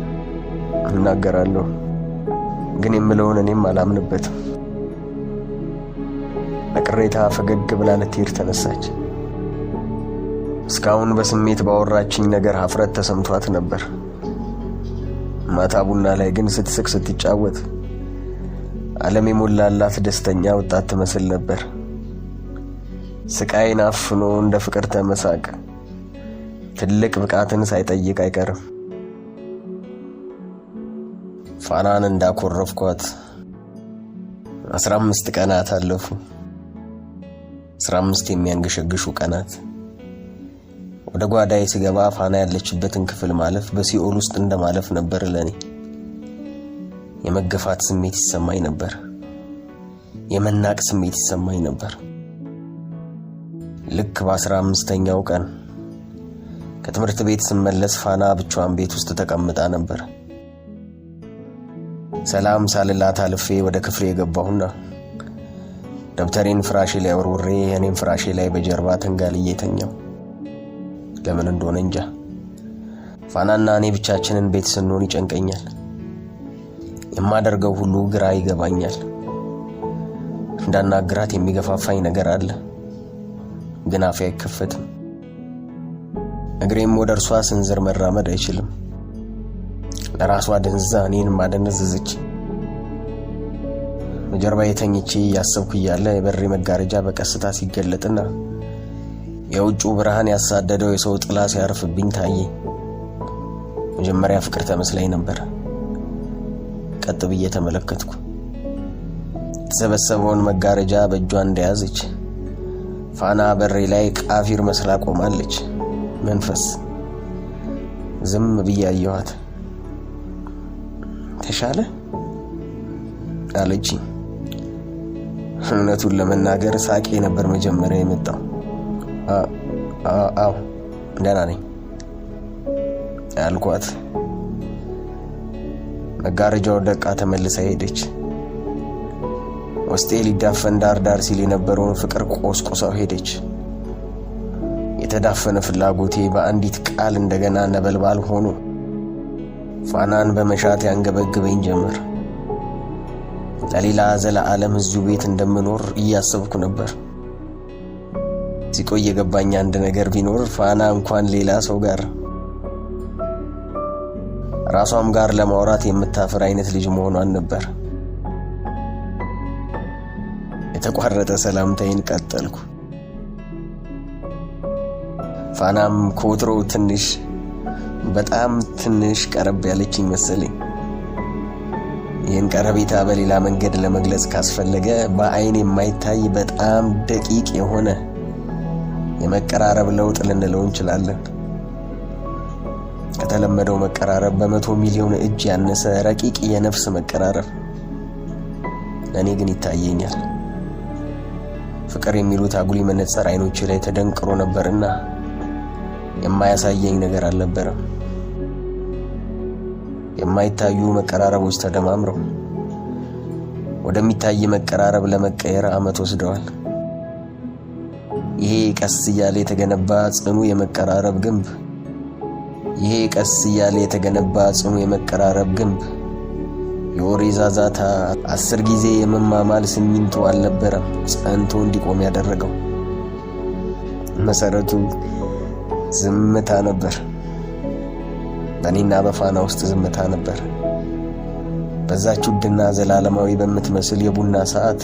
እናገራለሁ ግን የምለውን እኔም አላምንበትም። በቅሬታ ፈገግ ብላ ልትሄድ ተነሳች። እስካሁን በስሜት ባወራችኝ ነገር ሀፍረት ተሰምቷት ነበር። ማታ ቡና ላይ ግን ስትስቅ ስትጫወት ዓለም የሞላላት ደስተኛ ወጣት ትመስል ነበር። ስቃይን አፍኖ እንደ ፍቅርተ መሳቅ ትልቅ ብቃትን ሳይጠይቅ አይቀርም። ፋናን እንዳኮረፍኳት 15 ቀናት አለፉ። 15 የሚያንገሸግሹ ቀናት። ወደ ጓዳዬ ስገባ ፋና ያለችበትን ክፍል ማለፍ በሲኦል ውስጥ እንደማለፍ ነበር ለኔ። የመገፋት ስሜት ይሰማኝ ነበር። የመናቅ ስሜት ይሰማኝ ነበር። ልክ በ15ኛው ቀን ከትምህርት ቤት ስመለስ ፋና ብቻዋን ቤት ውስጥ ተቀምጣ ነበር። ሰላም ሳልላት አልፌ ወደ ክፍሌ የገባሁና ደብተሬን ፍራሼ ላይ ወርውሬ እኔም ፍራሼ ላይ በጀርባ ተንጋልዬ ተኛሁ። ለምን እንደሆነ እንጃ። ፋናና እኔ ብቻችንን ቤት ስንሆን ይጨንቀኛል። የማደርገው ሁሉ ግራ ይገባኛል። እንዳናግራት የሚገፋፋኝ ነገር አለ፣ ግን አፌ አይከፈትም። እግሬም ወደ እርሷ ስንዝር መራመድ አይችልም። ለራሷ ደንዛ እኔን ማደነዘዘች። በጀርባዬ ተኝቼ ያሰብኩ እያለ የበሬ መጋረጃ በቀስታ ሲገለጥና የውጭው ብርሃን ያሳደደው የሰው ጥላ ሲያርፍብኝ ታየኝ። መጀመሪያ ፍቅርተ መስላኝ ነበር። ቀጥ ብዬ ተመለከትኩ። የተሰበሰበውን መጋረጃ በእጇ እንደያዘች ፋና በሬ ላይ ቃፊር መስላ ቆማለች። መንፈስ ዝም ብዬ አየኋት። ተሻለ አለችኝ። እውነቱን ለመናገር ሳቄ ነበር መጀመሪያ የመጣው። አዎ ደህና ነኝ አልኳት። መጋረጃው ደቃ ተመልሳ ሄደች። ውስጤ ሊዳፈን ዳር ሲል የነበረውን ፍቅር ቆስቆሳው ሄደች። የተዳፈነ ፍላጎቴ በአንዲት ቃል እንደገና ነበልባል ሆኖ ፋናን በመሻት ያንገበግበኝ ጀመር። ለሌላ ዘላለም እዚሁ ቤት እንደምኖር እያሰብኩ ነበር። ሲቆይ የገባኝ አንድ ነገር ቢኖር ፋና እንኳን ሌላ ሰው ጋር ራሷም ጋር ለማውራት የምታፈር አይነት ልጅ መሆኗን ነበር። የተቋረጠ ሰላምታዬን ቀጠልኩ። ፋናም ከወትሮው በጣም ትንሽ ቀረብ ያለችኝ መሰለኝ። ይህን ቀረቤታ በሌላ መንገድ ለመግለጽ ካስፈለገ በአይን የማይታይ በጣም ደቂቅ የሆነ የመቀራረብ ለውጥ ልንለው እንችላለን። ከተለመደው መቀራረብ በ100 ሚሊዮን እጅ ያነሰ ረቂቅ የነፍስ መቀራረብ ለእኔ ግን ይታየኛል። ፍቅር የሚሉት አጉሊ መነጽር አይኖቼ ላይ ተደንቅሮ ነበርና የማያሳየኝ ነገር አልነበረም። የማይታዩ መቀራረቦች ተደማምረው ወደሚታይ መቀራረብ ለመቀየር ዓመት ወስደዋል። ይሄ ቀስ እያለ የተገነባ ጽኑ የመቀራረብ ግንብ የወሬ ዛዛታ 10 ጊዜ የመማማል ሲሚንቶ አልነበረም ጸንቶ እንዲቆም ያደረገው። መሰረቱ ዝምታ ነበር። በእኔና በፋና ውስጥ ዝምታ ነበር። በዛች ውድና ዘላለማዊ በምትመስል የቡና ሰዓት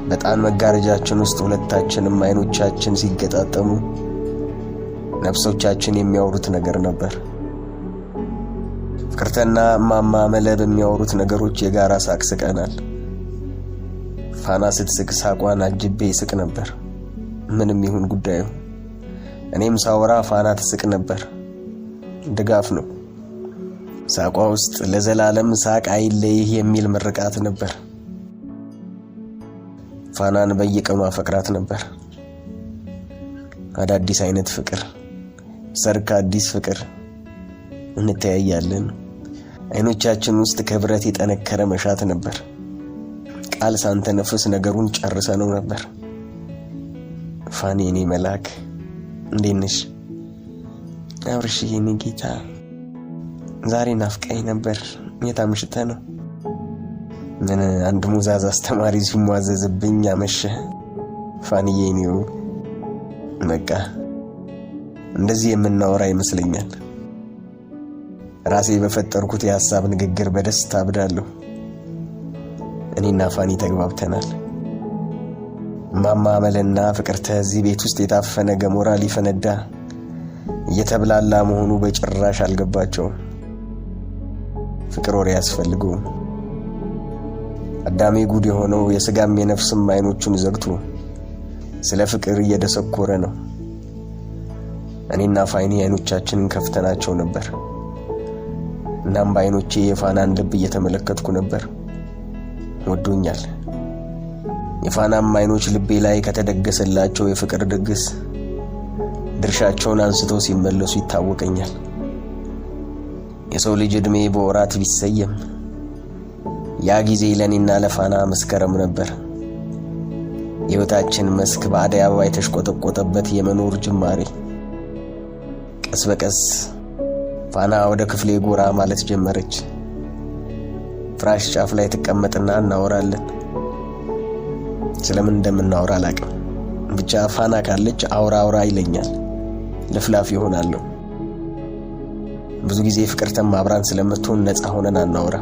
በጣም መጋረጃችን ውስጥ ሁለታችንም አይኖቻችን ሲገጣጠሙ ነፍሶቻችን የሚያወሩት ነገር ነበር። ፍቅርተና እማማ መለ በሚያወሩት ነገሮች የጋራ ሳቅ ስቀናል። ፋና ስትስቅ ሳቋን አጅቤ ስቅ ነበር። ምንም ይሁን ጉዳዩ እኔም ሳወራ ፋና ትስቅ ነበር። ድጋፍ ነው። ሳቋ ውስጥ ለዘላለም ሳቅ አይለይህ የሚል ምርቃት ነበር። ፋናን በየቀኑ አፈቅራት ነበር። አዳዲስ አይነት ፍቅር፣ ሰርክ አዲስ ፍቅር። እንተያያለን። አይኖቻችን ውስጥ ከብረት የጠነከረ መሻት ነበር። ቃል ሳንተነፍስ ነገሩን ጨርሰነው ነበር። ፋኒ የኔ መልአክ እንዴት ነሽ? አብርሽ የኔ ጌታ ዛሬ ናፍቀኝ ነበር። የት አምሽተህ ነው? ምን አንድ ሙዛዝ አስተማሪ ሲሟዘዝብኝ አመሸ። ፋኒዬ ነው በቃ እንደዚህ የምናወራ ይመስለኛል። ራሴ በፈጠርኩት የሐሳብ ንግግር በደስታ አብዳለሁ። እኔና ፋኒ ተግባብተናል። ማማ መለና ፍቅርተ እዚህ ቤት ውስጥ የታፈነ ገሞራ ሊፈነዳ እየተብላላ መሆኑ በጭራሽ አልገባቸውም። ፍቅር ወሬ ያስፈልገው። አዳሜ ጉድ የሆነው የስጋም የነፍስም አይኖቹን ዘግቶ ስለ ፍቅር እየደሰኮረ ነው። እኔና ፋኒ አይኖቻችንን ከፍተናቸው ነበር። እናም በአይኖቼ የፋናን ልብ እየተመለከትኩ ነበር። ወዶኛል። የፋናም አይኖች ልቤ ላይ ከተደገሰላቸው የፍቅር ድግስ ድርሻቸውን አንስተው ሲመለሱ ይታወቀኛል። የሰው ልጅ ዕድሜ በወራት ቢሰየም ያ ጊዜ ለኔና ለፋና መስከረም ነበር። የህይወታችን መስክ በአደይ አበባ የተሽቆጠቆጠበት የመኖር ጅማሬ። ቀስ በቀስ ፋና ወደ ክፍሌ ጎራ ማለት ጀመረች። ፍራሽ ጫፍ ላይ ተቀመጥና እናወራለን። ስለምን እንደምናወራ አላውቅም። ብቻ ፋና ካለች አውራ ይለኛል። ለፍላፍ ይሆናለሁ። ብዙ ጊዜ ፍቅርተም አብራን ስለምትሆን ነፃ ሆነን አናወራ።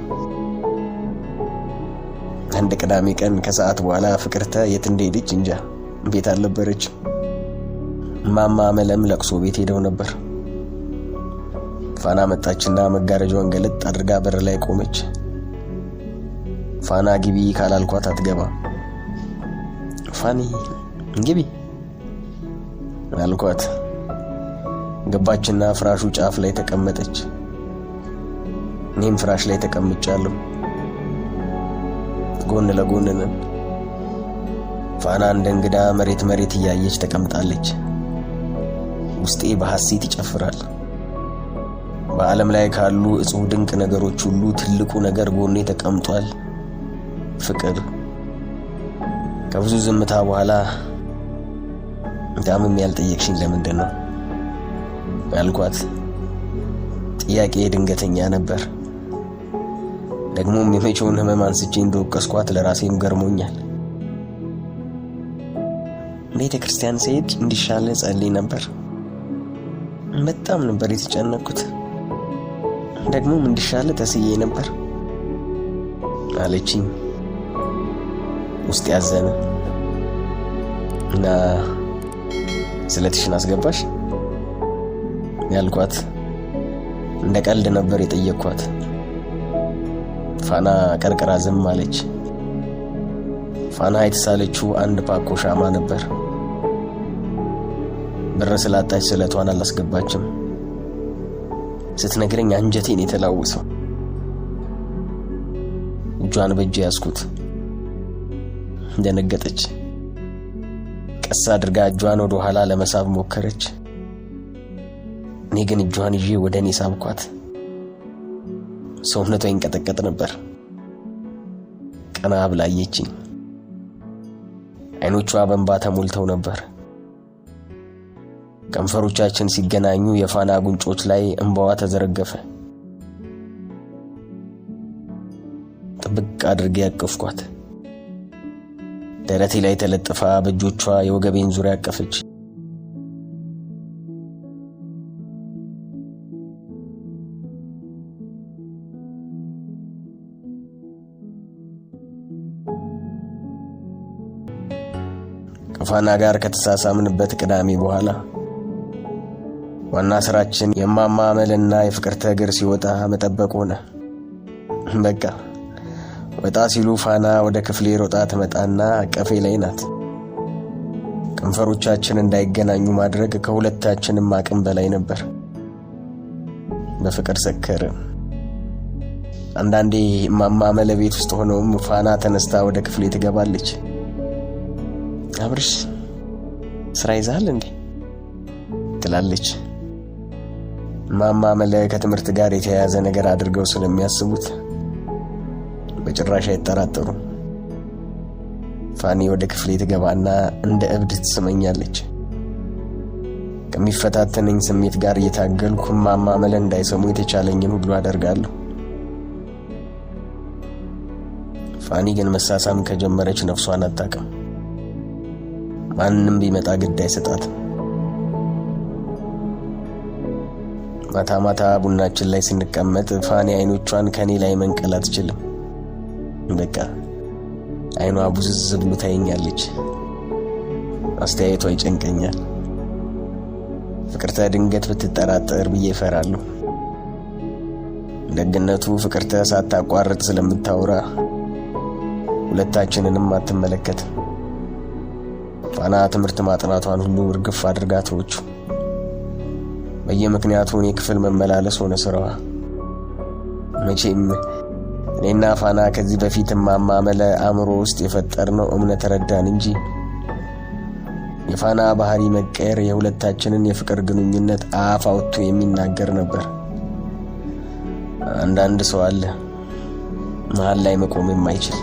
አንድ ቅዳሜ ቀን ከሰዓት በኋላ ፍቅርተ የት እንደሄደች እንጃ ቤት አልነበረች። ማማ መለም ለቅሶ ቤት ሄደው ነበር። ፋና መጣችና መጋረጃዋን ገለጥ አድርጋ በር ላይ ቆመች። ፋና ግቢ ካላልኳት አትገባም። ፋኒ ግቢ አልኳት። ገባችና ፍራሹ ጫፍ ላይ ተቀመጠች። እኔም ፍራሽ ላይ ተቀምጫለሁ። ጎን ለጎን ነን። ፋና እንደ እንግዳ መሬት እያየች ተቀምጣለች። ውስጤ በሐሴት ይጨፍራል። በዓለም ላይ ካሉ እጹብ ድንቅ ነገሮች ሁሉ ትልቁ ነገር ጎኔ ተቀምጧል። ፍቅር። ከብዙ ዝምታ በኋላ ዳምም ያልጠየቅሽኝ ለምንድን ነው ያልኳት። ጥያቄ ድንገተኛ ነበር። ደግሞም የመቼውን ህመም አንስቼ እንደወቀስኳት ለራሴም ገርሞኛል። ቤተ ክርስቲያን ስሄድ እንዲሻለ ጸልይ ነበር። በጣም ነበር የተጨነቅኩት። ደግሞም እንዲሻለ ተስዬ ነበር አለችኝ። ውስጥ ያዘነ እና ስለትሽን አስገባሽ ያልኳት እንደ ቀልድ ነበር የጠየቅኳት። ፋና ቀርቅራ ዝም አለች። ፋና የተሳለችው አንድ ፓኮ ሻማ ነበር። ብር ስላጣች ስለቷን አላስገባችም። ስትነግረኝ አንጀቴን የተላወሰው። እጇን በእጄ ያዝኩት። ደነገጠች። ቀስ አድርጋ እጇን ወደ ኋላ ለመሳብ ሞከረች። እኔ ግን እጇን ይዤ ወደ እኔ ሳብኳት። ሰውነቷ ይንቀጠቀጥ ነበር። ቀና ብላ አየችኝ። አይኖቿ በእንባ ተሞልተው ነበር። ከንፈሮቻችን ሲገናኙ የፋና ጉንጮች ላይ እንባዋ ተዘረገፈ። ጥብቅ አድርጌ ያቀፍኳት። ደረቴ ላይ ተለጥፋ በእጆቿ የወገቤን ዙሪያ አቀፈች። ከፋና ጋር ከተሳሳምንበት ቅዳሜ በኋላ ዋና ስራችን የማማ አመልና የፍቅርተ እግር ሲወጣ መጠበቅ ሆነ። በቃ ወጣ ሲሉ ፋና ወደ ክፍሌ ሮጣ ትመጣና አቀፌ ላይ ናት። ከንፈሮቻችን እንዳይገናኙ ማድረግ ከሁለታችንም አቅም በላይ ነበር። በፍቅር ሰከረ። አንዳንዴ ማማ አመለ ቤት ውስጥ ሆነውም ፋና ተነስታ ወደ ክፍሌ ትገባለች። አብርሽ ስራ ይዛል እንዴ ትላለች። ማማ አመለ ከትምህርት ጋር የተያያዘ ነገር አድርገው ስለሚያስቡት በጭራሽ አይጠራጠሩም። ፋኒ ወደ ክፍሌ ትገባና እንደ እብድ ትስመኛለች። ከሚፈታተነኝ ስሜት ጋር እየታገልኩ ማማ አመለ እንዳይሰሙ የተቻለኝን ሁሉ አደርጋለሁ። ፋኒ ግን መሳሳም ከጀመረች ነፍሷን አታውቅም። ማንም ቢመጣ ግድ አይሰጣትም። ማታ ማታ ቡናችን ላይ ስንቀመጥ ፋኒ አይኖቿን ከኔ ላይ መንቀል አትችልም። በቃ አይኗ ቡዝዝ ብሎ ታየኛለች። አስተያየቷ ይጨንቀኛል። ፍቅርተ ድንገት ብትጠራጠር ብዬ እፈራለሁ። ደግነቱ ፍቅርተ ሳታቋርጥ ስለምታወራ ሁለታችንንም አትመለከትም። ፋና ትምህርት ማጥናቷን ሁሉ እርግፍ አድርጋ ተወችው። በየምክንያቱ እኔ ክፍል መመላለስ ሆነ ስራዋ። መቼም እኔና ፋና ከዚህ በፊት ማማ አመለ አእምሮ ውስጥ የፈጠርነው እምነት ረዳን እንጂ የፋና ባህሪ መቀየር የሁለታችንን የፍቅር ግንኙነት አፍ አውጥቶ የሚናገር ነበር። አንዳንድ ሰው አለ መሃል ላይ መቆም የማይችል፣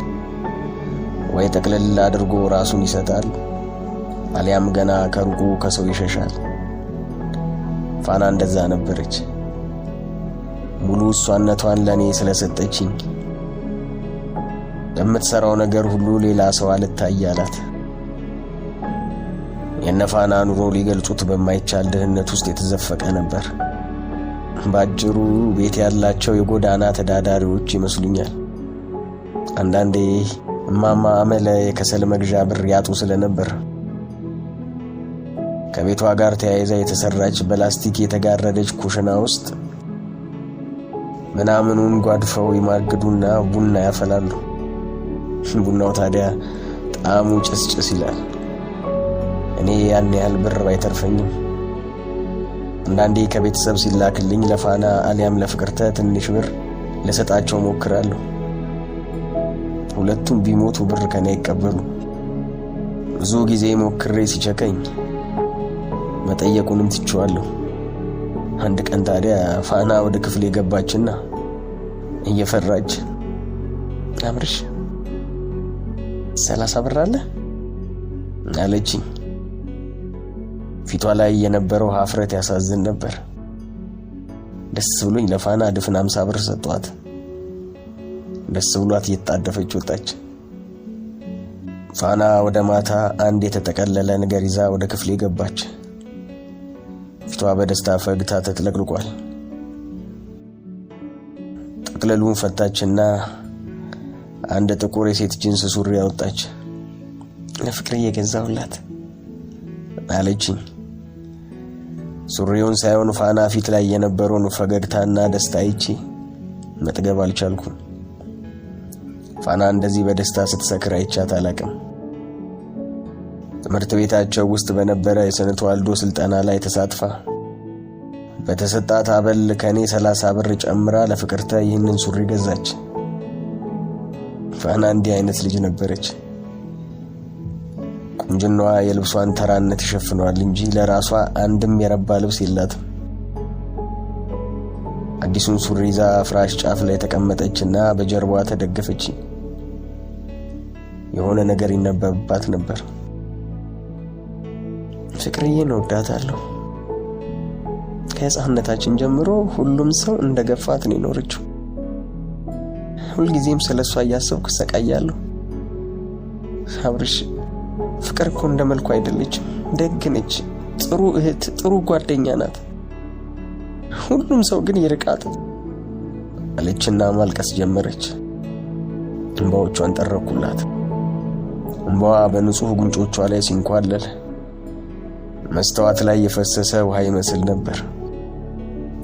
ወይ ጠቅለል አድርጎ ራሱን ይሰጣል አሊያም ገና ከሩቁ ከሰው ይሸሻል። ፋና እንደዛ ነበረች። ሙሉ እሷነቷን ለኔ ስለሰጠችኝ ለምትሰራው ነገር ሁሉ ሌላ ሰው አልታያላት። የነፋና ኑሮ ሊገልጹት በማይቻል ድህነት ውስጥ የተዘፈቀ ነበር። ባጭሩ ቤት ያላቸው የጎዳና ተዳዳሪዎች ይመስሉኛል። አንዳንዴ ማማ አመለ የከሰል መግዣ ብር ያጡ ስለነበር ከቤቷ ጋር ተያይዛ የተሰራች በላስቲክ የተጋረደች ኩሽና ውስጥ ምናምኑን ጓድፈው ይማግዱና ቡና ያፈላሉ። ቡናው ታዲያ ጣዕሙ ጭስጭስ ይላል። እኔ ያን ያህል ብር ባይተርፈኝም አንዳንዴ ከቤተሰብ ሲላክልኝ ለፋና አሊያም ለፍቅርተ ትንሽ ብር ለሰጣቸው ሞክራለሁ። ሁለቱም ቢሞቱ ብር ከኔ አይቀበሉ። ብዙ ጊዜ ሞክሬ ሲቸከኝ መጠየቁንም ትቼዋለሁ። አንድ ቀን ታዲያ ፋና ወደ ክፍል የገባችና እየፈራች አብርሽ 30 ብር አለ አለችኝ። ፊቷ ላይ የነበረው ሀፍረት ያሳዝን ነበር። ደስ ብሎኝ ለፋና ድፍን 50 ብር ሰጧት። ደስ ብሏት እየተጣደፈች ወጣች። ፋና ወደ ማታ አንድ የተጠቀለለ ነገር ይዛ ወደ ክፍሌ ገባች። ፊቷ በደስታ ፈገግታ ተጥለቅልቋል። ጥቅልሉን ፈታችና አንድ ጥቁር የሴት ጂንስ ሱሪ አወጣች። ለፍቅር እየገዛሁላት አለችኝ። ሱሪውን ሳይሆን ፋና ፊት ላይ የነበረውን ፈገግታና ደስታ አይቼ መጥገብ አልቻልኩም። ፋና እንደዚህ በደስታ ስትሰክር አይቻት አላቅም። ትምህርት ቤታቸው ውስጥ በነበረ የስነ ተዋልዶ ስልጠና ላይ ተሳትፋ በተሰጣት አበል ከኔ 30 ብር ጨምራ ለፍቅርተ ይህንን ሱሪ ገዛች። ፋና እንዲህ አይነት ልጅ ነበረች። ቁንጅናዋ የልብሷን ተራነት ይሸፍነዋል እንጂ ለራሷ አንድም የረባ ልብስ የላትም። አዲሱን ሱሪ ይዛ ፍራሽ ጫፍ ላይ ተቀመጠችና በጀርባዋ ተደገፈች። የሆነ ነገር ይነበብባት ነበር። ፍቅርዬን እወዳታለሁ። ከሕፃንነታችን ጀምሮ ሁሉም ሰው እንደገፋት ነው የኖረችው። ሁልጊዜም ስለሷ እያሰብኩ ሰቃያለሁ። አብርሽ፣ ፍቅር እኮ እንደመልኩ አይደለችም። ደግ ነች፣ ጥሩ እህት፣ ጥሩ ጓደኛ ናት። ሁሉም ሰው ግን ይርቃት አለችና ማልቀስ ጀመረች። እንባዎቿን ጠረኩላት። እንባዋ በንጹህ ጉንጮቿ ላይ ሲንኳለል መስተዋት ላይ የፈሰሰ ውሃ ይመስል ነበር።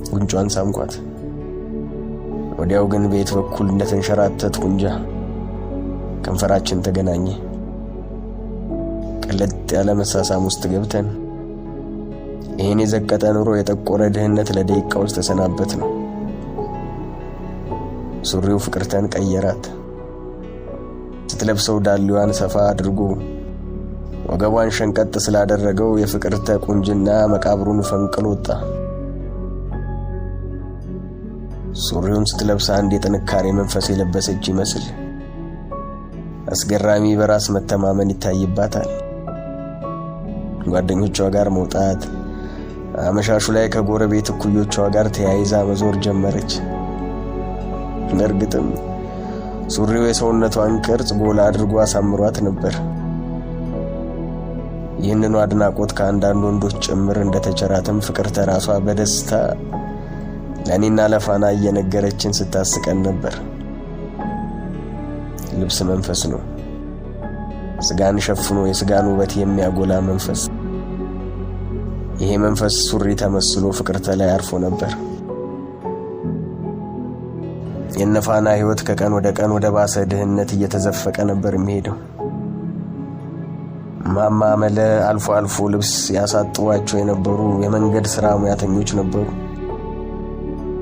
ጉንጯን ሳምኳት። ወዲያው ግን ቤት በኩል እንደተንሸራተትኩ እንጃ ከንፈራችን ተገናኘ። ቀለጥ ያለ መሳሳም ውስጥ ገብተን ይሄን የዘቀጠ ኑሮ የጠቆረ ድህነት ለደቂቃዎች ተሰናበት ነው። ሱሪው ፍቅርተን ቀየራት። ስትለብሰው ዳሊዋን ሰፋ አድርጎ ወገቧን ሸንቀጥ ስላደረገው የፍቅርተ ቁንጅና መቃብሩን ፈንቅሎ ወጣ። ሱሪውን ስትለብስ አንድ የጥንካሬ መንፈስ የለበሰች ይመስል አስገራሚ በራስ መተማመን ይታይባታል። ጓደኞቿ ጋር መውጣት፣ አመሻሹ ላይ ከጎረቤት እኩዮቿ ጋር ተያይዛ መዞር ጀመረች። በእርግጥም ሱሪው የሰውነቷን ቅርጽ ጎላ አድርጎ አሳምሯት ነበር። ይህንኑ አድናቆት ከአንዳንድ ወንዶች ጭምር እንደተቸራትም ፍቅርተ ራሷ በደስታ ለእኔና ለፋና እየነገረችን ስታስቀን ነበር። ልብስ መንፈስ ነው። ስጋን ሸፍኖ የስጋን ውበት የሚያጎላ መንፈስ። ይሄ መንፈስ ሱሪ ተመስሎ ፍቅርተ ላይ አርፎ ነበር። የነፋና ህይወት ከቀን ወደ ቀን ወደ ባሰ ድህነት እየተዘፈቀ ነበር የሚሄደው። ማማ መለ አልፎ አልፎ ልብስ ያሳጥዋቸው የነበሩ የመንገድ ስራ ሙያተኞች ነበሩ።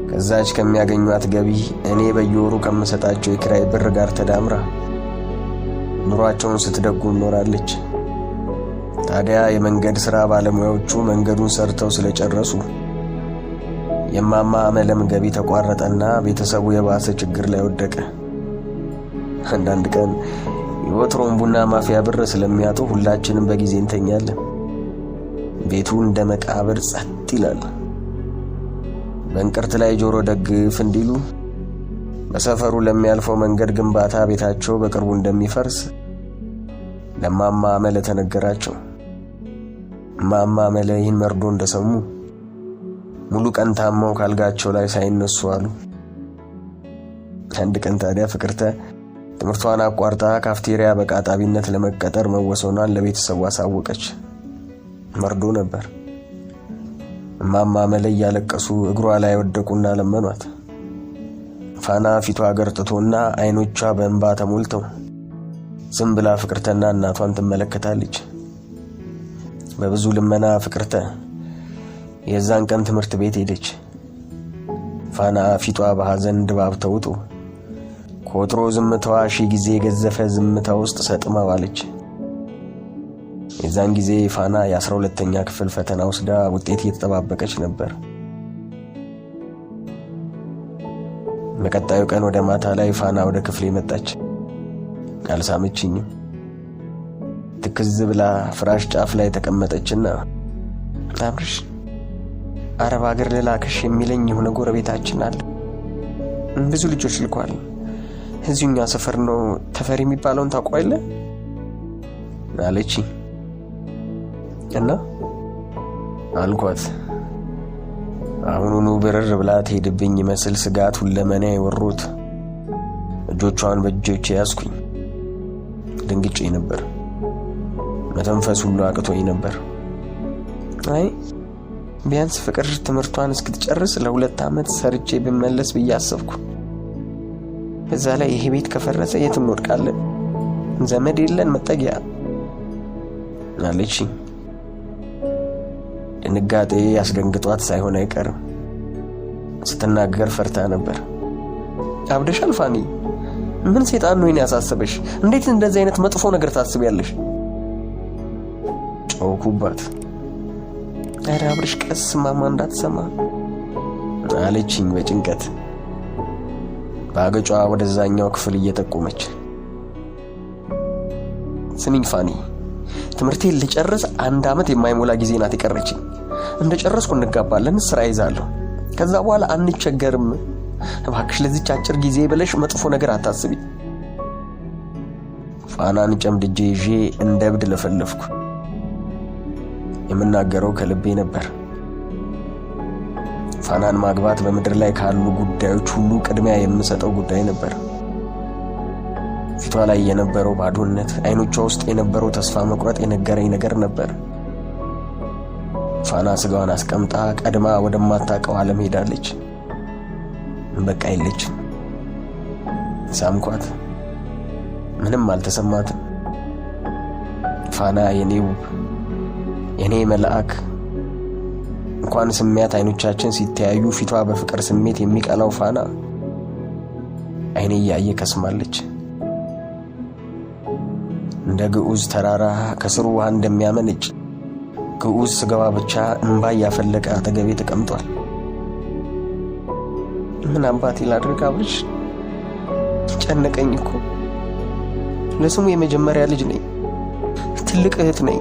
ከዛች ከሚያገኙት ገቢ እኔ በየወሩ ከምሰጣቸው የኪራይ ብር ጋር ተዳምራ ኑሯቸውን ስትደጉም ኖራለች። ታዲያ የመንገድ ስራ ባለሙያዎቹ መንገዱን ሰርተው ስለጨረሱ የማማ መለም ገቢ ተቋረጠና ቤተሰቡ የባሰ ችግር ላይ ወደቀ። አንዳንድ ቀን የወትሮን ቡና ማፊያ ብር ስለሚያጡ ሁላችንም በጊዜ እንተኛለን። ቤቱ እንደ መቃብር ጸጥ ይላል። በእንቅርት ላይ ጆሮ ደግፍ እንዲሉ በሰፈሩ ለሚያልፈው መንገድ ግንባታ ቤታቸው በቅርቡ እንደሚፈርስ ለማማ መለ ተነገራቸው። ማማ መለ ይህን መርዶ እንደሰሙ ሙሉ ቀን ታመው ካልጋቸው ላይ ሳይነሱ አሉ። አንድ ቀን ታዲያ ፍቅርተ ትምህርቷን አቋርጣ ካፍቴሪያ በቃጣቢነት ለመቀጠር መወሰኗን ለቤተሰቡ አሳወቀች። መርዶ ነበር። ማማ መለ ያለቀሱ እግሯ ላይ ወደቁና ለመኗት። ፋና ፊቷ ገርጥቶና አይኖቿ በእንባ ተሞልተው ዝም ብላ ፍቅርተና እናቷን ትመለከታለች። በብዙ ልመና ፍቅርተ የዛን ቀን ትምህርት ቤት ሄደች። ፋና ፊቷ በሐዘን ድባብ ተውጦ ከወትሮ ዝምታዋ ሺህ ጊዜ የገዘፈ ዝምታ ውስጥ ሰጥማ ዋለች። የዛን ጊዜ ፋና የ12ኛ ክፍል ፈተና ወስዳ ውጤት እየተጠባበቀች ነበር። በቀጣዩ ቀን ወደ ማታ ላይ ፋና ወደ ክፍሌ መጣች። አልሳመችኝም። ትክዝ ብላ ፍራሽ ጫፍ ላይ ተቀመጠችና አብርሽ፣ አረብ ሀገር ልላክሽ የሚለኝ የሆነ ጎረቤታችን አለ። ብዙ ልጆች ልኳል። እዚሁኛ ሰፈር ነው። ተፈሪ የሚባለውን ታውቀዋለህ አለችኝ። እና አልኳት። አሁኑኑ ብርር ብላ ትሄድብኝ ይመስል ስጋት ሁለመና የወሩት እጆቿን በእጆቼ ያዝኩኝ። ድንግጬ ነበር። መተንፈስ ሁሉ አቅቶኝ ነበር። አይ ቢያንስ ፍቅር ትምህርቷን እስክትጨርስ ለ2 ዓመት ሰርቼ ብመለስ ብዬ አሰብኩ። በዛ ላይ ይሄ ቤት ከፈረሰ የት እንወድቃለን? ዘመድ የለን መጠጊያ አለችኝ። ድንጋጤ ያስደንግጧት ሳይሆን አይቀርም። ስትናገር ፈርታ ነበር። አብደሻል ፋኒ፣ ምን ሰይጣን ነው ያሳሰበሽ? እንዴት እንደዚህ አይነት መጥፎ ነገር ታስቢያለሽ? ጮኩባት። ኧረ አብርሽ ቀስ ማማ እንዳትሰማ አለችኝ በጭንቀት በአገጯ ወደዛኛው ክፍል እየጠቆመች። ስሚኝ ፋኒ፣ ትምህርቴን ልጨርስ 1 ዓመት የማይሞላ ጊዜ ናት የቀረችኝ። እንደጨረስኩ እንጋባለን፣ ስራ ይዛለሁ። ከዛ በኋላ አንቸገርም። እባክሽ ለዚች አጭር ጊዜ ብለሽ መጥፎ ነገር አታስቢ። ፋናን ጨምድጄ ይዤ እንደ እብድ ለፈለፍኩ። የምናገረው ከልቤ ነበር። ፋናን ማግባት በምድር ላይ ካሉ ጉዳዮች ሁሉ ቅድሚያ የምሰጠው ጉዳይ ነበር። ፊቷ ላይ የነበረው ባዶነት፣ አይኖቿ ውስጥ የነበረው ተስፋ መቁረጥ የነገረኝ ነገር ነበር። ፋና ስጋዋን አስቀምጣ ቀድማ ወደማታውቀው ዓለም ሄዳለች። በቃ የለችም። ሳምኳት፣ ምንም አልተሰማትም። ፋና የኔ ውብ፣ የኔ መልአክ። እንኳን ስሜት አይኖቻችን ሲተያዩ ፊቷ በፍቅር ስሜት የሚቀላው ፋና አይኔ እያየ ከስማለች። እንደ ግዑዝ ተራራ ከስሩ ውሃ እንደሚያመነጭ ግዑዝ ስጋዋ ብቻ እንባ ያፈለቀ አጠገቤ ተቀምጧል። ምን አባቴ ላድርግ አብርሽ? ጨነቀኝ እኮ። ለስሙ የመጀመሪያ ልጅ ነኝ፣ ትልቅ እህት ነኝ።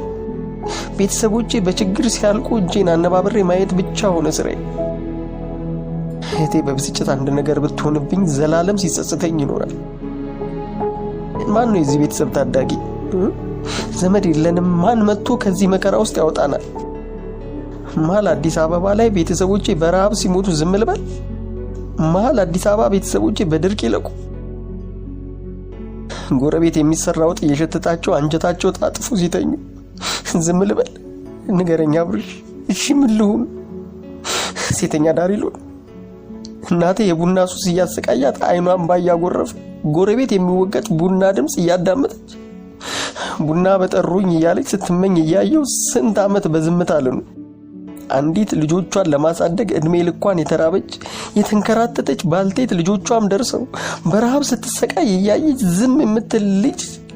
ቤተሰቦቼ በችግር ሲያልቁ እጄን አነባብሬ ማየት ብቻ ሆነ ስራዬ። እህቴ በብስጭት አንድ ነገር ብትሆንብኝ ዘላለም ሲጸጽተኝ ይኖራል። ማን ነው የዚህ ቤተሰብ ታዳጊ? ዘመድ የለንም። ማን መጥቶ ከዚህ መከራ ውስጥ ያወጣናል? መሀል አዲስ አበባ ላይ ቤተሰቦቼ በረሃብ ሲሞቱ ዝም ልበል? መሀል አዲስ አበባ ቤተሰቦቼ በድርቅ ይለቁ? ጎረቤት የሚሰራ ወጥ እየሸተታቸው አንጀታቸው ታጥፉ ሲተኙ ዝም ልበል? ንገረኛ አብርሽ፣ እሺ ምን ልሁን? ሴተኛ ዳሪ ልሁን? እናቴ የቡና ሱስ እያሰቃያት አይኗን ባያጎረፈ ጎረቤት የሚወገጥ ቡና ድምጽ እያዳመጠች ቡና በጠሩኝ እያለች ስትመኝ እያየው ስንት ዓመት በዝምታ አለኑ። አንዲት ልጆቿን ለማሳደግ እድሜ ልኳን የተራበች የተንከራተተች ባልቴት ልጆቿም ደርሰው በረሃብ ስትሰቃይ እያየች ዝም የምትል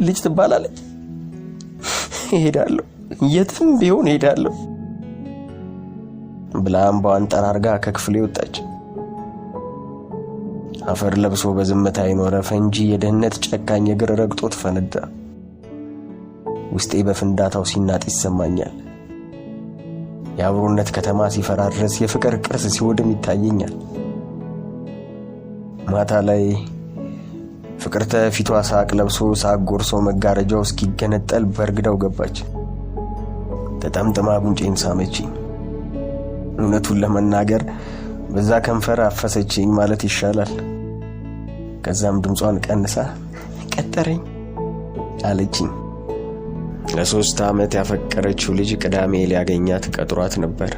ልጅ ትባላለች? እሄዳለሁ፣ የትም ቢሆን እሄዳለሁ ብላ እምባዋን ጠራርጋ ከክፍሌ ወጣች። አፈር ለብሶ በዝምታ የኖረ ፈንጂ የደህንነት ጨካኝ እግር ረግጦት ፈነዳ። ውስጤ በፍንዳታው ሲናጥ ይሰማኛል። የአብሮነት ከተማ ሲፈራረስ፣ የፍቅር ቅርስ ሲወድም ይታየኛል። ማታ ላይ ፍቅርተ ፊቷ ሳቅ ለብሶ ሳቅ ጎርሶ መጋረጃው እስኪገነጠል በርግዳው ገባች። ተጠምጥማ ጉንጬን ሳመችኝ። እውነቱን ለመናገር በዛ ከንፈር አፈሰችኝ ማለት ይሻላል። ከዛም ድምጿን ቀንሳ ቀጠረኝ አለችኝ። ለ3 ዓመት ያፈቀረችው ልጅ ቅዳሜ ሊያገኛት ቀጥሯት ነበር።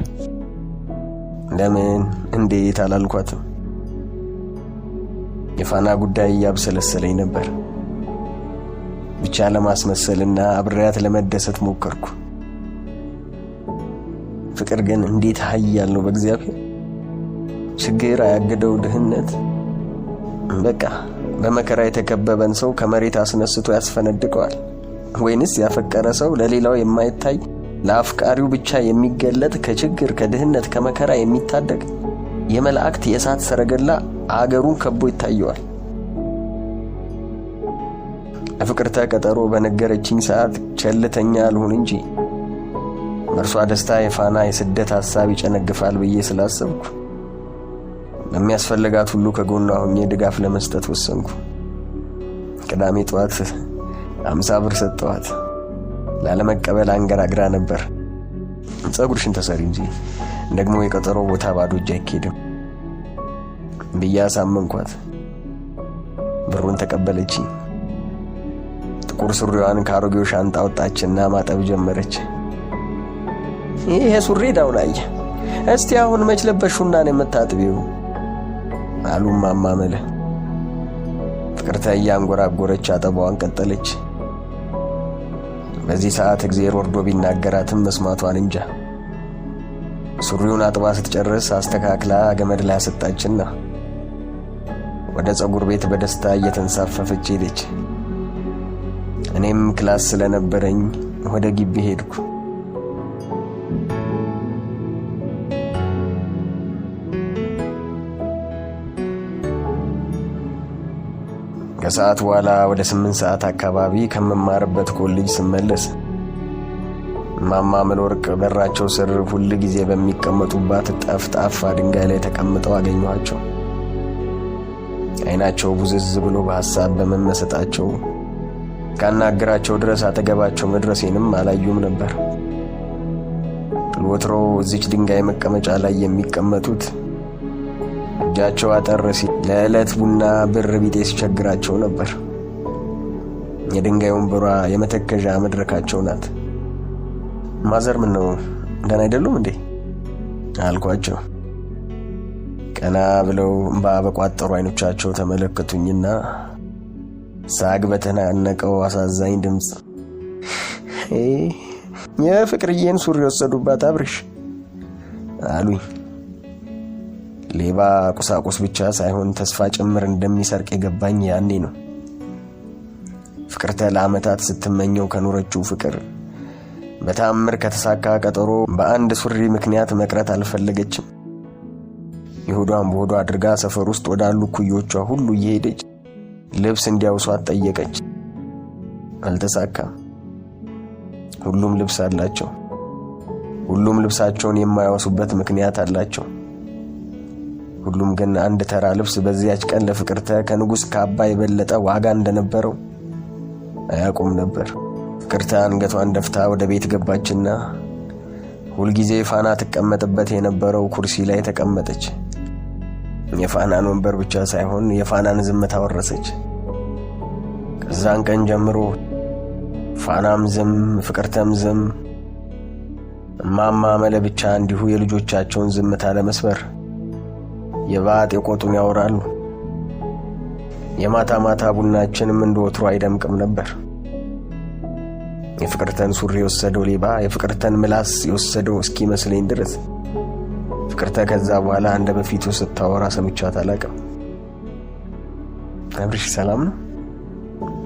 ለምን እንዴት አላልኳትም። የፋና ጉዳይ ያብሰለሰለኝ ነበር። ብቻ ለማስመሰልና አብሬያት ለመደሰት ሞከርኩ። ፍቅር ግን እንዴት ኃያል ነው በእግዚአብሔር። ችግር አያገደው ድህነት። በቃ በመከራ የተከበበን ሰው ከመሬት አስነስቶ ያስፈነድቀዋል። ወይንስ ያፈቀረ ሰው ለሌላው የማይታይ ለአፍቃሪው ብቻ የሚገለጥ ከችግር ከድህነት ከመከራ የሚታደግ የመላእክት የእሳት ሰረገላ አገሩን ከቦ ይታየዋል። ፍቅርተ ቀጠሮ በነገረችኝ ሰዓት ቸልተኛ አልሆን እንጂ በእርሷ ደስታ የፋና የስደት ሐሳብ ይጨነግፋል ብዬ ስላሰብኩ በሚያስፈልጋት ሁሉ ከጎኗ ሆኜ ድጋፍ ለመስጠት ወሰንኩ። ቅዳሜ ጠዋት 50 ብር ሰጠኋት። ላለመቀበል አንገራግራ ነበር። ጸጉርሽን ተሰሪ እንጂ ደግሞ የቀጠሮ ቦታ ባዶ እጅ አይኬድም ብዬ አሳመንኳት። ብሩን ተቀበለች። ጥቁር ሱሪዋን ከአሮጌው ሻንጣ አወጣችና ማጠብ ጀመረች። ይሄ ሱሪ ዳውናየ እስቲ አሁን መች ለበሹና ነው የምታጥቢው አሉ እማማ መለ። ፍቅርተ እያንጎራጎረች አጠባዋን ቀጠለች። በዚህ ሰዓት እግዚአብሔር ወርዶ ቢናገራትም መስማቷን እንጃ። ሱሪውን አጥባ ስትጨርስ አስተካክላ ገመድ ላይ አሰጣችና ወደ ጸጉር ቤት በደስታ እየተንሳፈፈች ሄደች። እኔም ክላስ ስለነበረኝ ወደ ግቢ ሄድኩ። ከሰዓት በኋላ ወደ 8 ሰዓት አካባቢ ከመማርበት ኮሌጅ ስመለስ እማማ መለወርቅ በራቸው ስር ሁሉ ጊዜ በሚቀመጡባት ጠፍጣፋ ድንጋይ ላይ ተቀምጠው አገኘኋቸው። አይናቸው ቡዝዝ ብሎ በሐሳብ በመመሰጣቸው ካናገራቸው ድረስ አጠገባቸው መድረሴንም አላዩም ነበር። ወትሮ እዚች ድንጋይ መቀመጫ ላይ የሚቀመጡት እጃቸው አጠር ሲል ለዕለት ቡና ብር ቢጤ ሲቸግራቸው ነበር። የድንጋይ ወንበሯ የመተከዣ መድረካቸው ናት። ማዘር ምን ነው ደህና አይደሉም እንዴ አልኳቸው። ቀና ብለው እንባ በቋጠሩ አይኖቻቸው ተመለከቱኝና ሳግ በተናነቀው አሳዛኝ ድምፅ የፍቅርዬን ሱሪ ወሰዱባት አብርሽ አሉኝ። ሌባ ቁሳቁስ ብቻ ሳይሆን ተስፋ ጭምር እንደሚሰርቅ የገባኝ ያኔ ነው። ፍቅርተ ለዓመታት ስትመኘው ከኖረችው ፍቅር በታምር ከተሳካ ቀጠሮ በአንድ ሱሪ ምክንያት መቅረት አልፈለገችም። ይሁዳን በሆዷ አድርጋ ሰፈር ውስጥ ወዳሉ ኩዮቿ ሁሉ እየሄደች ልብስ እንዲያውሷት ጠየቀች። አልተሳካም። ሁሉም ልብስ አላቸው። ሁሉም ልብሳቸውን የማያወሱበት ምክንያት አላቸው። ሁሉም ግን አንድ ተራ ልብስ በዚያች ቀን ለፍቅርተ ከንጉስ ካባ የበለጠ ዋጋ እንደነበረው አያውቁም ነበር። ፍቅርተ አንገቷን ደፍታ ወደ ቤት ገባችና ሁልጊዜ ፋና ትቀመጥበት የነበረው ኩርሲ ላይ ተቀመጠች። የፋናን ወንበር ብቻ ሳይሆን የፋናን ዝምታ ወረሰች። ከዛን ቀን ጀምሮ ፋናም ዝም፣ ፍቅርተም ዝም፣ እማማ መለ ብቻ እንዲሁ የልጆቻቸውን ዝምታ ለመስበር የባጥ የቆጡን ያወራሉ። የማታ ማታ ቡናችንም እንደወትሮ አይደምቅም ነበር። የፍቅርተን ሱሪ የወሰደው ሌባ የፍቅርተን ምላስ የወሰደው እስኪመስለኝ ድረስ ፍቅርተ ከዛ በኋላ እንደ በፊቱ ስታወራ ሰምቻት አላውቅም። አብርሽ ሰላም ነው?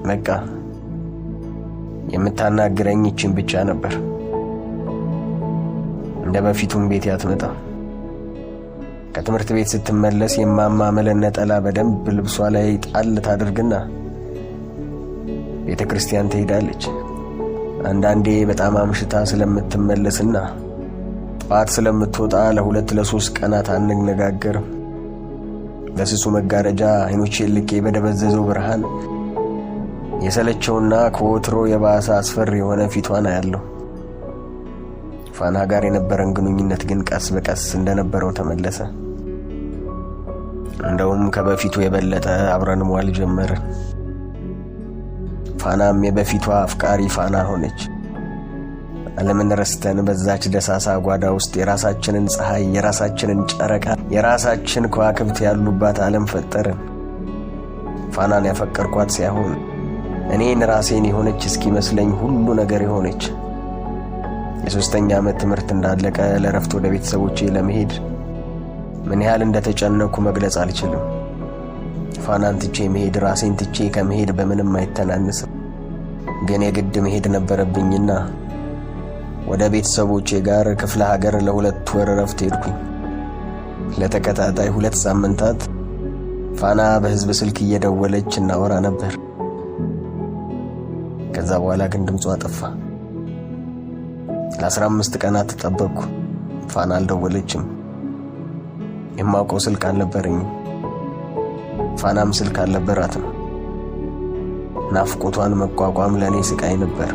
በቃ የምታናግረኝ ይችን ብቻ ነበር። እንደ በፊቱም ቤት አትመጣም። ከትምህርት ቤት ስትመለስ የማማ መለ ነጠላ በደንብ ልብሷ ላይ ጣል ታደርግና ቤተ ክርስቲያን ትሄዳለች። አንዳንዴ በጣም አምሽታ ስለምትመለስና ጧት ስለምትወጣ ለ2 ለ3 ቀናት አንነጋገርም። በስሱ መጋረጃ አይኖቼን ልኬ በደበዘዘው ብርሃን የሰለቸውና ከወትሮ የባሰ አስፈሪ የሆነ ፊቷን አያለሁ። ፋና ጋር የነበረን ግንኙነት ግን ቀስ በቀስ እንደነበረው ተመለሰ። እንደውም ከበፊቱ የበለጠ አብረን መዋል ጀመርን። ፋናም የበፊቷ አፍቃሪ ፋና ሆነች። ዓለምን ረስተን በዛች ደሳሳ ጓዳ ውስጥ የራሳችንን ፀሐይ፣ የራሳችንን ጨረቃ፣ የራሳችን ከዋክብት ያሉባት ዓለም ፈጠርን። ፋናን ያፈቀርኳት ሳይሆን እኔን ራሴን የሆነች እስኪመስለኝ ሁሉ ነገር የሆነች። የ3ኛ ዓመት ትምህርት እንዳለቀ ለረፍት ወደ ቤተሰቦቼ ለመሄድ ምን ያህል እንደተጨነኩ መግለጽ አልችልም። ፋናን ትቼ መሄድ ራሴን ትቼ ከመሄድ በምንም አይተናነስም። ግን የግድ መሄድ ነበረብኝና ወደ ቤተሰቦቼ ጋር ክፍለ ሀገር ለ2 ወር ረፍት ሄድኩኝ። ለተከታታይ 2 ሳምንታት ፋና በህዝብ ስልክ እየደወለች እናወራ ነበር። ከዛ በኋላ ግን ድምጿ ጠፋ። ለ15 ቀናት ተጠበቅኩ። ፋና አልደወለችም። የማውቀው ስልክ አልነበረኝም። ፋናም ስልክ አልነበራትም። ናፍቆቷን መቋቋም ለኔ ስቃይ ነበር።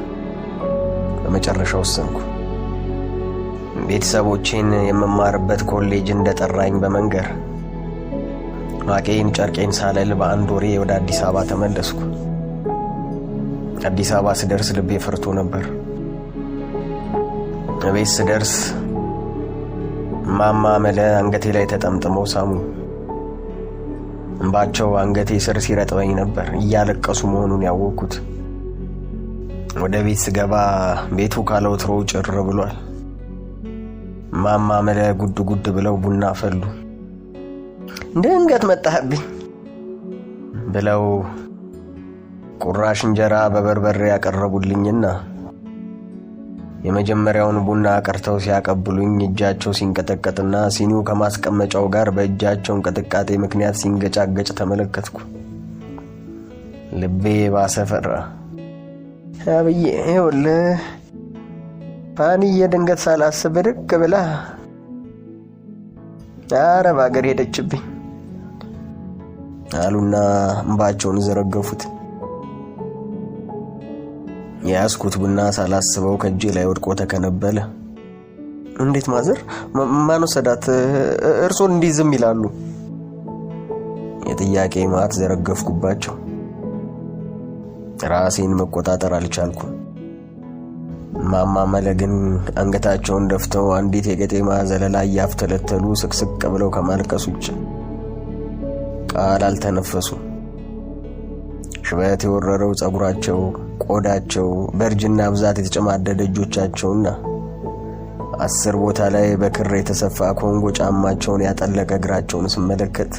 በመጨረሻ ወሰንኩ። ቤተሰቦቼን የምማርበት ኮሌጅ እንደጠራኝ በመንገር ማቄን ጨርቄን ሳለል በአንድ ወሬ ወደ አዲስ አበባ ተመለስኩ። አዲስ አበባ ስደርስ ልቤ ፈርቶ ነበር። ቤት ስደርስ ማማ መለ አንገቴ ላይ ተጠምጥመው ሳሙ። እንባቸው አንገቴ ስር ሲረጥበኝ ነበር። እያለቀሱ መሆኑን ያወቅኩት። ወደ ቤት ስገባ ቤቱ ካለወትሮው ጭር ብሏል። ማማ መለ ጉድ ጉድ ብለው ቡና ፈሉ። ድንገት መጣህብኝ ብለው ቁራሽ እንጀራ በበርበሬ ያቀረቡልኝና የመጀመሪያውን ቡና አቀርተው ሲያቀብሉኝ እጃቸው ሲንቀጠቀጥና ሲኒው ከማስቀመጫው ጋር በእጃቸው እንቅጥቃጤ ምክንያት ሲንገጫገጭ ተመለከትኩ። ልቤ ባሰፈራ። አብዬ ይኸውልህ ፋኒዬ ድንገት ሳላስብ ብድግ ብላ አረብ አገር ሄደችብኝ አሉና እንባቸውን ዘረገፉት። ያስኩት ቡና ሳላስበው ከእጄ ላይ ወድቆ ተከነበለ። እንዴት ማዘር? ማን ወሰዳት? እርሶን እንዲህ ዝም ይላሉ? የጥያቄ ማት ዘረገፍኩባቸው። ራሴን መቆጣጠር አልቻልኩም። ማማ መለ ግን አንገታቸውን ደፍተው አንዲት የቄጤማ ዘለላ እያፍተለተሉ ስቅስቅ ብለው ከማልቀስ ውጭ ቃል አልተነፈሱም። ሽበት የወረረው ጸጉራቸው፣ ቆዳቸው፣ በእርጅና ብዛት የተጨማደደ እጆቻቸውና 10 ቦታ ላይ በክር የተሰፋ ኮንጎ ጫማቸውን ያጠለቀ እግራቸውን ስመለከት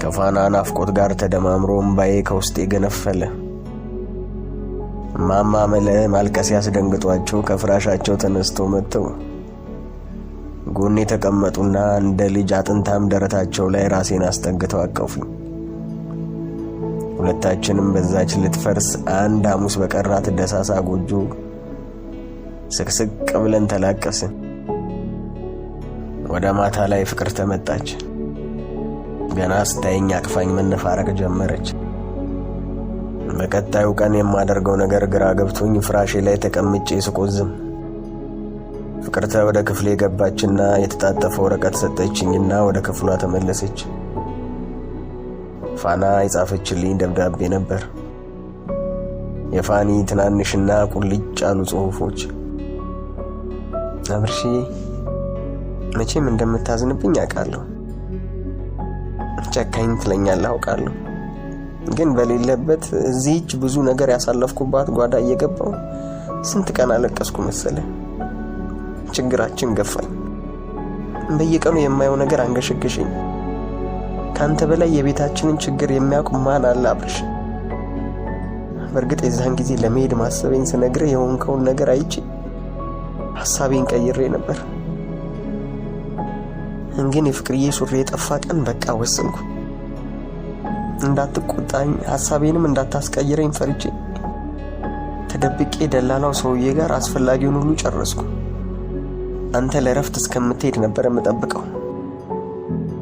ከፋና ናፍቆት ጋር ተደማምሮ እምባዬ ከውስጤ ገነፈለ። ማማ መለ ማልቀስ ያስደንግጧቸው ከፍራሻቸው ተነስተው መጥተው ጎኔ ተቀመጡና እንደ ልጅ አጥንታም ደረታቸው ላይ ራሴን አስጠግተው አቀፉኝ። ሁለታችንም በዛች ልትፈርስ አንድ ሐሙስ በቀራት ደሳሳ ጎጆ ስቅስቅ ብለን ተላቀስን። ወደ ማታ ላይ ፍቅር ተመጣች። ገና ስታየኝ አቅፋኝ መነፋረቅ ጀመረች። በቀጣዩ ቀን የማደርገው ነገር ግራ ገብቶኝ ፍራሼ ላይ ተቀምጬ ስቆዝም ፍቅርተ ወደ ክፍሌ ገባችና የተጣጠፈ ወረቀት ሰጠችኝና ወደ ክፍሏ ተመለሰች። ፋና የጻፈችልኝ ደብዳቤ ነበር። የፋኒ ትናንሽና ቁልጭ ያሉ ጽሑፎች። አብርሺ መቼም እንደምታዝንብኝ አውቃለሁ። ጨካኝ ትለኛለህ አውቃለሁ። ግን በሌለበት እዚህች ብዙ ነገር ያሳለፍኩባት ጓዳ እየገባው ስንት ቀን አለቀስኩ መሰለ። ችግራችን ገፋኝ። በየቀኑ የማየው ነገር አንገሸገሸኝ። ካንተ በላይ የቤታችንን ችግር የሚያውቅ ማን አለ አብርሽ? በእርግጥ የዛን ጊዜ ለመሄድ ማሰበኝ ስነግርህ የሆንከውን ነገር አይቼ ሐሳቤን ቀይሬ ነበር። ግን የፍቅርዬ ሱሪ የጠፋ ቀን በቃ ወሰንኩ። እንዳትቆጣኝ ሐሳቤንም እንዳታስቀይረኝ ፈርቼ ተደብቄ ደላላው ሰውዬ ጋር አስፈላጊውን ሁሉ ጨረስኩ። አንተ ለረፍት እስከምትሄድ ነበር የምጠብቀው።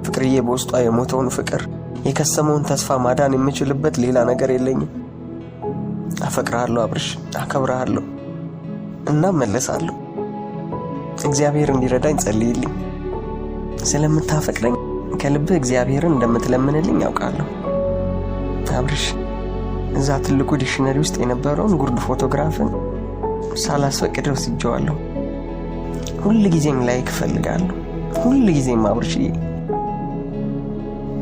ፍቅርዬ በውስጧ የሞተውን ፍቅር የከሰመውን ተስፋ ማዳን የምችልበት ሌላ ነገር የለኝም። አፈቅርሃለሁ አብርሽ፣ አከብርሃለሁ እና መለሳለሁ። እግዚአብሔር እንዲረዳኝ ጸልይልኝ። ስለምታፈቅረኝ ከልብህ እግዚአብሔርን እንደምትለምንልኝ ያውቃለሁ አብርሽ። እዛ ትልቁ ዲክሽነሪ ውስጥ የነበረውን ጉርድ ፎቶግራፍን ሳላስፈቅድ ወስጄዋለሁ። ሁሉ ጊዜም ላይክ እፈልጋለሁ። ሁሉ ጊዜም አብርሽ፣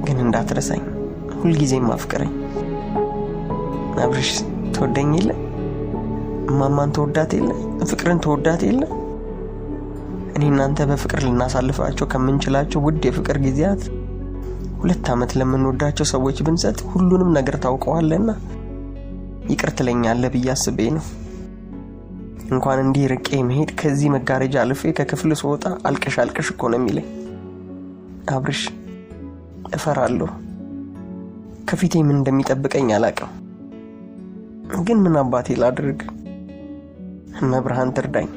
ግን እንዳትረሳኝ። ሁሉ ጊዜም አፍቅረኝ አብርሽ። ተወደኝ የለ ማማን ተወዳት የለ ፍቅርን ተወዳት የለ። እኔ እናንተ በፍቅር ልናሳልፋቸው ከምንችላቸው ውድ የፍቅር ጊዜያት 2 ዓመት ለምንወዳቸው ሰዎች ብንሰጥ ሁሉንም ነገር ታውቀዋለና ይቅር ትለኛለህ ብዬ አስቤ ነው። እንኳን እንዲህ ርቄ መሄድ ከዚህ መጋረጃ አልፌ ከክፍል ስወጣ አልቀሽ አልቀሽ እኮ ነው የሚለኝ አብርሽ። እፈራለሁ። ከፊቴ ምን እንደሚጠብቀኝ አላውቅም። ግን ምን አባቴ ላድርግ? መብርሃን ትርዳኝ።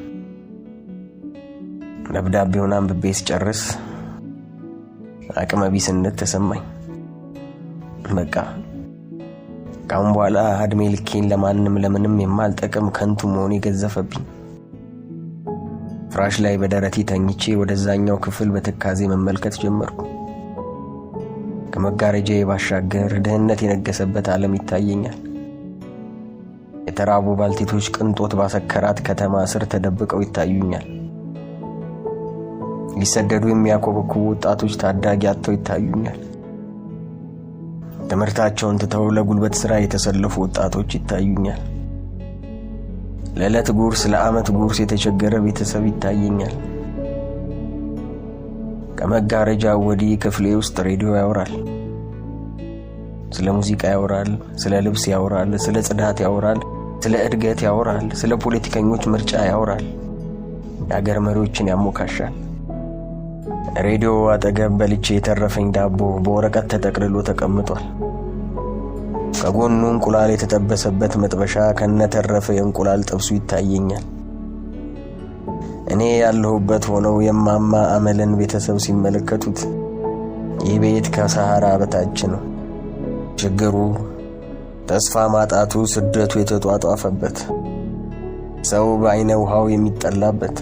ደብዳቤውን አንብቤ ስጨርስ አቅመ ቢስነት ተሰማኝ። በቃ ካሁን በኋላ እድሜ ልኬን ለማንም ለምንም የማልጠቅም ከንቱ መሆኔ ገዘፈብኝ። ፍራሽ ላይ በደረቴ ተኝቼ ወደዛኛው ክፍል በትካዜ መመልከት ጀመርኩ። ከመጋረጃዬ ባሻገር ድህነት የነገሰበት ዓለም ይታየኛል። የተራቡ ባልቴቶች ቅንጦት ባሰከራት ከተማ ስር ተደብቀው ይታዩኛል። ሊሰደዱ የሚያኮበኩቡ ወጣቶች ታዳጊ አጥተው ይታዩኛል። ትምህርታቸውን ትተው ለጉልበት ሥራ የተሰለፉ ወጣቶች ይታዩኛል። ለዕለት ጉርስ ለዓመት ጉርስ የተቸገረ ቤተሰብ ይታየኛል። ከመጋረጃው ወዲህ ክፍሌ ውስጥ ሬዲዮ ያወራል። ስለ ሙዚቃ ያወራል፣ ስለ ልብስ ያወራል፣ ስለ ጽዳት ያወራል፣ ስለ እድገት ያወራል፣ ስለ ፖለቲከኞች ምርጫ ያወራል፣ የአገር መሪዎችን ያሞካሻል። ሬዲዮ አጠገብ በልቼ የተረፈኝ ዳቦ በወረቀት ተጠቅልሎ ተቀምጧል። ከጎኑ እንቁላል የተጠበሰበት መጥበሻ ከነተረፈ የእንቁላል ጥብሱ ይታየኛል። እኔ ያለሁበት ሆነው የማማ አመልን ቤተሰብ ሲመለከቱት ይህ ቤት ከሰሃራ በታች ነው። ችግሩ፣ ተስፋ ማጣቱ፣ ስደቱ የተጧጧፈበት፣ ሰው በአይነ ውሃው የሚጠላበት፣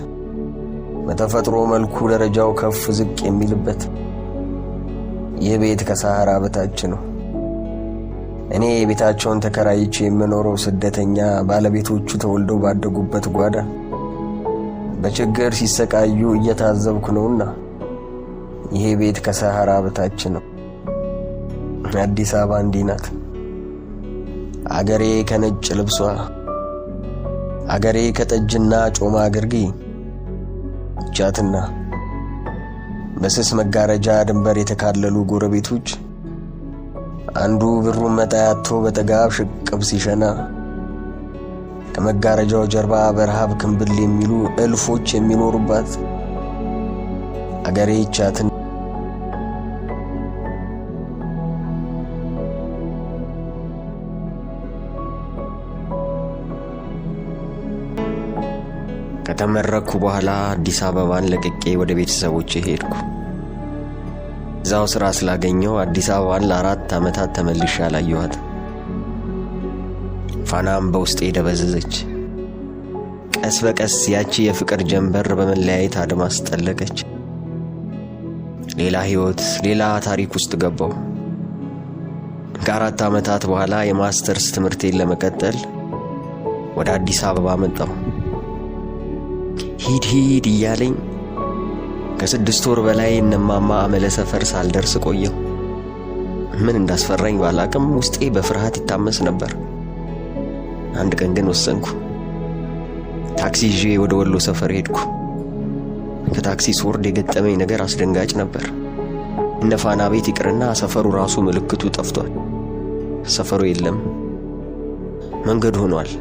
በተፈጥሮ መልኩ ደረጃው ከፍ ዝቅ የሚልበት ይህ ቤት ከሰሃራ በታች ነው። እኔ ቤታቸውን ተከራይቼ የምኖረው ስደተኛ ባለቤቶቹ ተወልደው ባደጉበት ጓዳ በችግር ሲሰቃዩ እየታዘብኩ ነውና ይሄ ቤት ከሰሃራ በታች ነው። አዲስ አበባ እንዲህ ናት። አገሬ ከነጭ ልብሷ፣ አገሬ ከጠጅና ጮማ ግርጌ ጃትና በስስ መጋረጃ ድንበር የተካለሉ ጎረቤቶች አንዱ ብሩን መጣያቶ በጠጋብ ሽቅብ ሲሸና ከመጋረጃው ጀርባ በረሃብ ክንብል የሚሉ እልፎች የሚኖሩባት አገሬ ቻትን ከተመረኩ በኋላ አዲስ አበባን ለቅቄ ወደ ቤተሰቦቼ ሄድኩ። እዛው ስራ ስላገኘው አዲስ አበባን ለ4 ዓመታት ተመልሼ አላየኋት። ፋናም በውስጤ ደበዘዘች። ቀስ በቀስ ያቺ የፍቅር ጀንበር በመለያየት አድማስ ጠለቀች። ሌላ ህይወት፣ ሌላ ታሪክ ውስጥ ገባው። ከ4 ዓመታት በኋላ የማስተርስ ትምህርቴን ለመቀጠል ወደ አዲስ አበባ መጣሁ። ሂድ እያለኝ ከ6 ወር በላይ እነማማ አመለ ሰፈር ሳልደርስ ቆየሁ። ምን እንዳስፈራኝ ባላቅም ውስጤ በፍርሃት ይታመስ ነበር። አንድ ቀን ግን ወሰንኩ። ታክሲ ይዤ ወደ ወሎ ሰፈር ሄድኩ። ከታክሲ ስወርድ የገጠመኝ ነገር አስደንጋጭ ነበር። እነ ፋና ቤት ይቅርና ሰፈሩ ራሱ ምልክቱ ጠፍቷል። ሰፈሩ የለም። መንገድ ሆኗል።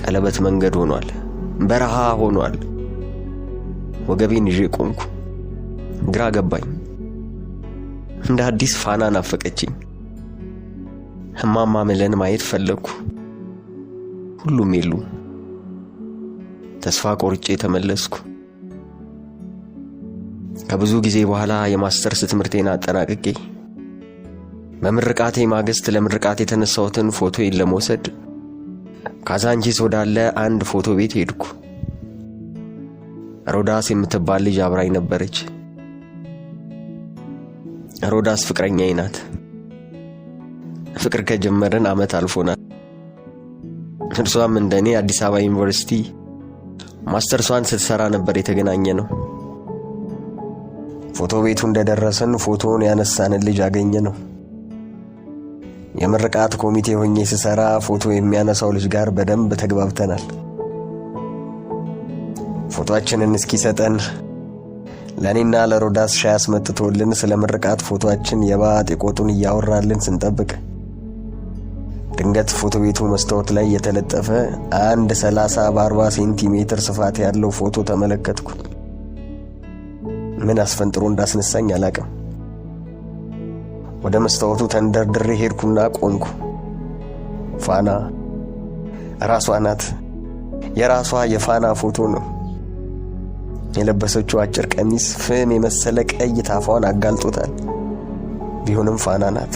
ቀለበት መንገድ ሆኗል። በረሃ ሆኗል። ወገቤን ይዤ ቆምኩ። ግራ ገባኝ። እንደ አዲስ ፋና ናፈቀችኝ። እማማ አመለን ማየት ፈለግኩ። ሁሉም የሉም። ተስፋ ቆርጬ ተመለስኩ። ከብዙ ጊዜ በኋላ የማስተርስ ትምህርቴን አጠናቅቄ በምርቃቴ ማግስት ለምርቃት የተነሳሁትን ፎቶዬን ለመውሰድ ካዛንቺስ ወዳለ አንድ ፎቶ ቤት ሄድኩ። ሮዳስ የምትባል ልጅ አብራኝ ነበረች። ሮዳስ ፍቅረኛዬ ናት። ፍቅር ከጀመረን ዓመት አልፎናል። እርሷም እንደኔ አዲስ አበባ ዩኒቨርሲቲ ማስተርሷን ስትሰራ ነበር የተገናኘ ነው። ፎቶ ቤቱ እንደደረሰን ፎቶውን ያነሳንን ልጅ አገኘ ነው። የምርቃት ኮሚቴ ሆኜ ስሰራ ፎቶ የሚያነሳው ልጅ ጋር በደንብ ተግባብተናል። ፎቶአችንን እስኪሰጠን ለኔና ለሮዳስ ሻይ አስመጥቶልን ስለ ምርቃት ፎቶአችን የባጥ የቆጡን እያወራልን ስንጠብቅ ድንገት ፎቶ ቤቱ መስታወት ላይ የተለጠፈ አንድ 30 በ40 ሴንቲሜትር ስፋት ያለው ፎቶ ተመለከትኩ። ምን አስፈንጥሮ እንዳስነሳኝ አላቅም። ወደ መስታወቱ ተንደርድሬ ሄድኩና ቆምኩ። ፋና ራሷ ናት። የራሷ የፋና ፎቶ ነው። የለበሰችው አጭር ቀሚስ ፍም የመሰለ ቀይ ታፋውን አጋልጦታል። ቢሆንም ፋና ናት።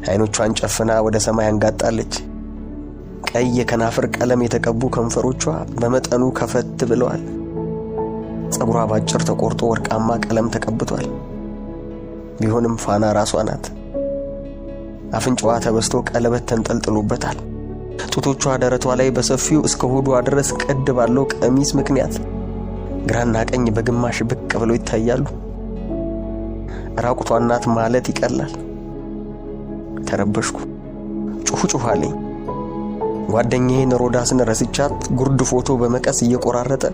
አይኖቿን ጨፍና ወደ ሰማይ አንጋጣለች። ቀይ የከናፍር ቀለም የተቀቡ ከንፈሮቿ በመጠኑ ከፈት ብለዋል። ጸጉሯ ባጭር ተቆርጦ ወርቃማ ቀለም ተቀብቷል። ቢሆንም ፋና ራሷ ናት። አፍንጫዋ ተበስቶ ቀለበት ተንጠልጥሎበታል። ጡቶቿ ደረቷ ላይ በሰፊው እስከ ሆዷ ድረስ ቀድ ባለው ቀሚስ ምክንያት ግራና ቀኝ በግማሽ ብቅ ብለው ይታያሉ። ራቁቷ ናት ማለት ይቀላል። ተረበሽኩ። ጩሁ አለኝ። ጓደኛዬን ሮዳስን ረስቻት ጉርድ ፎቶ በመቀስ እየቆራረጠ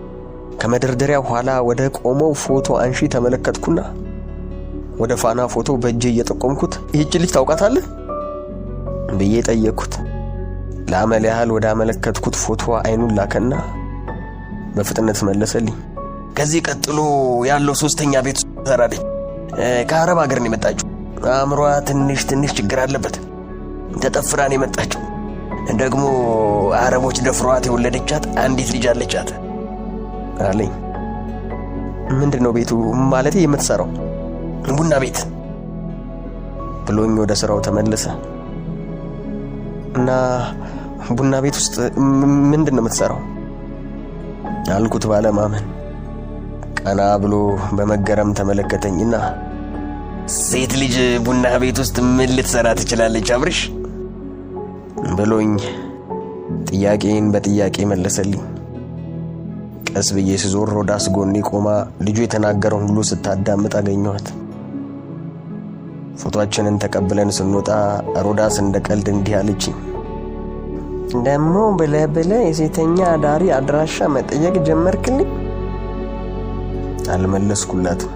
ከመደርደሪያ ኋላ ወደ ቆመው ፎቶ አንሺ ተመለከትኩና ወደ ፋና ፎቶ በእጄ እየጠቆምኩት ይህች ልጅ ታውቃታለህ ብዬ ጠየቅኩት። ለአመል ያህል ወደ አመለከትኩት ፎቶ አይኑን ላከና በፍጥነት መለሰልኝ። ከዚህ ቀጥሎ ያለው ሶስተኛ ቤት ሰራለች። ከአረብ ሀገር ነው የመጣችው። አእምሯ ትንሽ ችግር አለበት። ተጠፍራ ነው የመጣችው። ደግሞ አረቦች ደፍሯት የወለደቻት አንዲት ልጅ አለቻት አለኝ። ምንድነው ቤቱ? ማለት የምትሰራው? ቡና ቤት ብሎኝ ወደ ስራው ተመለሰ። እና ቡና ቤት ውስጥ ምንድነው የምትሰራው አልኩት ባለማመን። ቀና ብሎ በመገረም ተመለከተኝና ሴት ልጅ ቡና ቤት ውስጥ ምን ልትሰራ ትችላለች አብርሽ ብሎኝ ጥያቄን በጥያቄ መለሰልኝ። ቀስ ብዬ ስዞር ሮዳስ ጎኔ ቆማ ልጁ የተናገረውን ሁሉ ስታዳምጥ አገኘኋት። ፎቶአችንን ተቀብለን ስንወጣ ሮዳስ እንደ ቀልድ እንዲህ አለችኝ። ደሞ ብለህ የሴተኛ አዳሪ አድራሻ መጠየቅ ጀመርክልኝ? አልመለስኩላትም።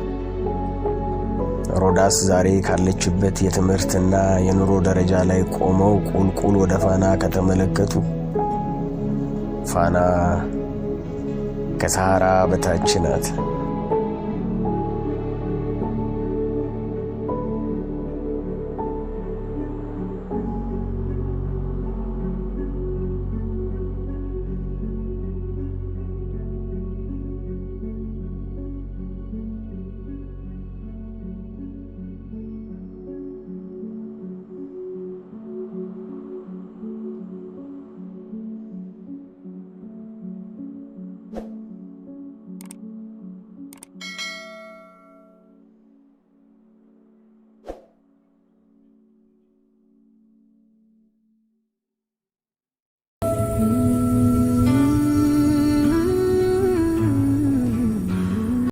ሮዳስ ዛሬ ካለችበት የትምህርትና የኑሮ ደረጃ ላይ ቆመው ቁልቁል ወደ ፋና ከተመለከቱ ፋና ከሰሃራ በታች ናት።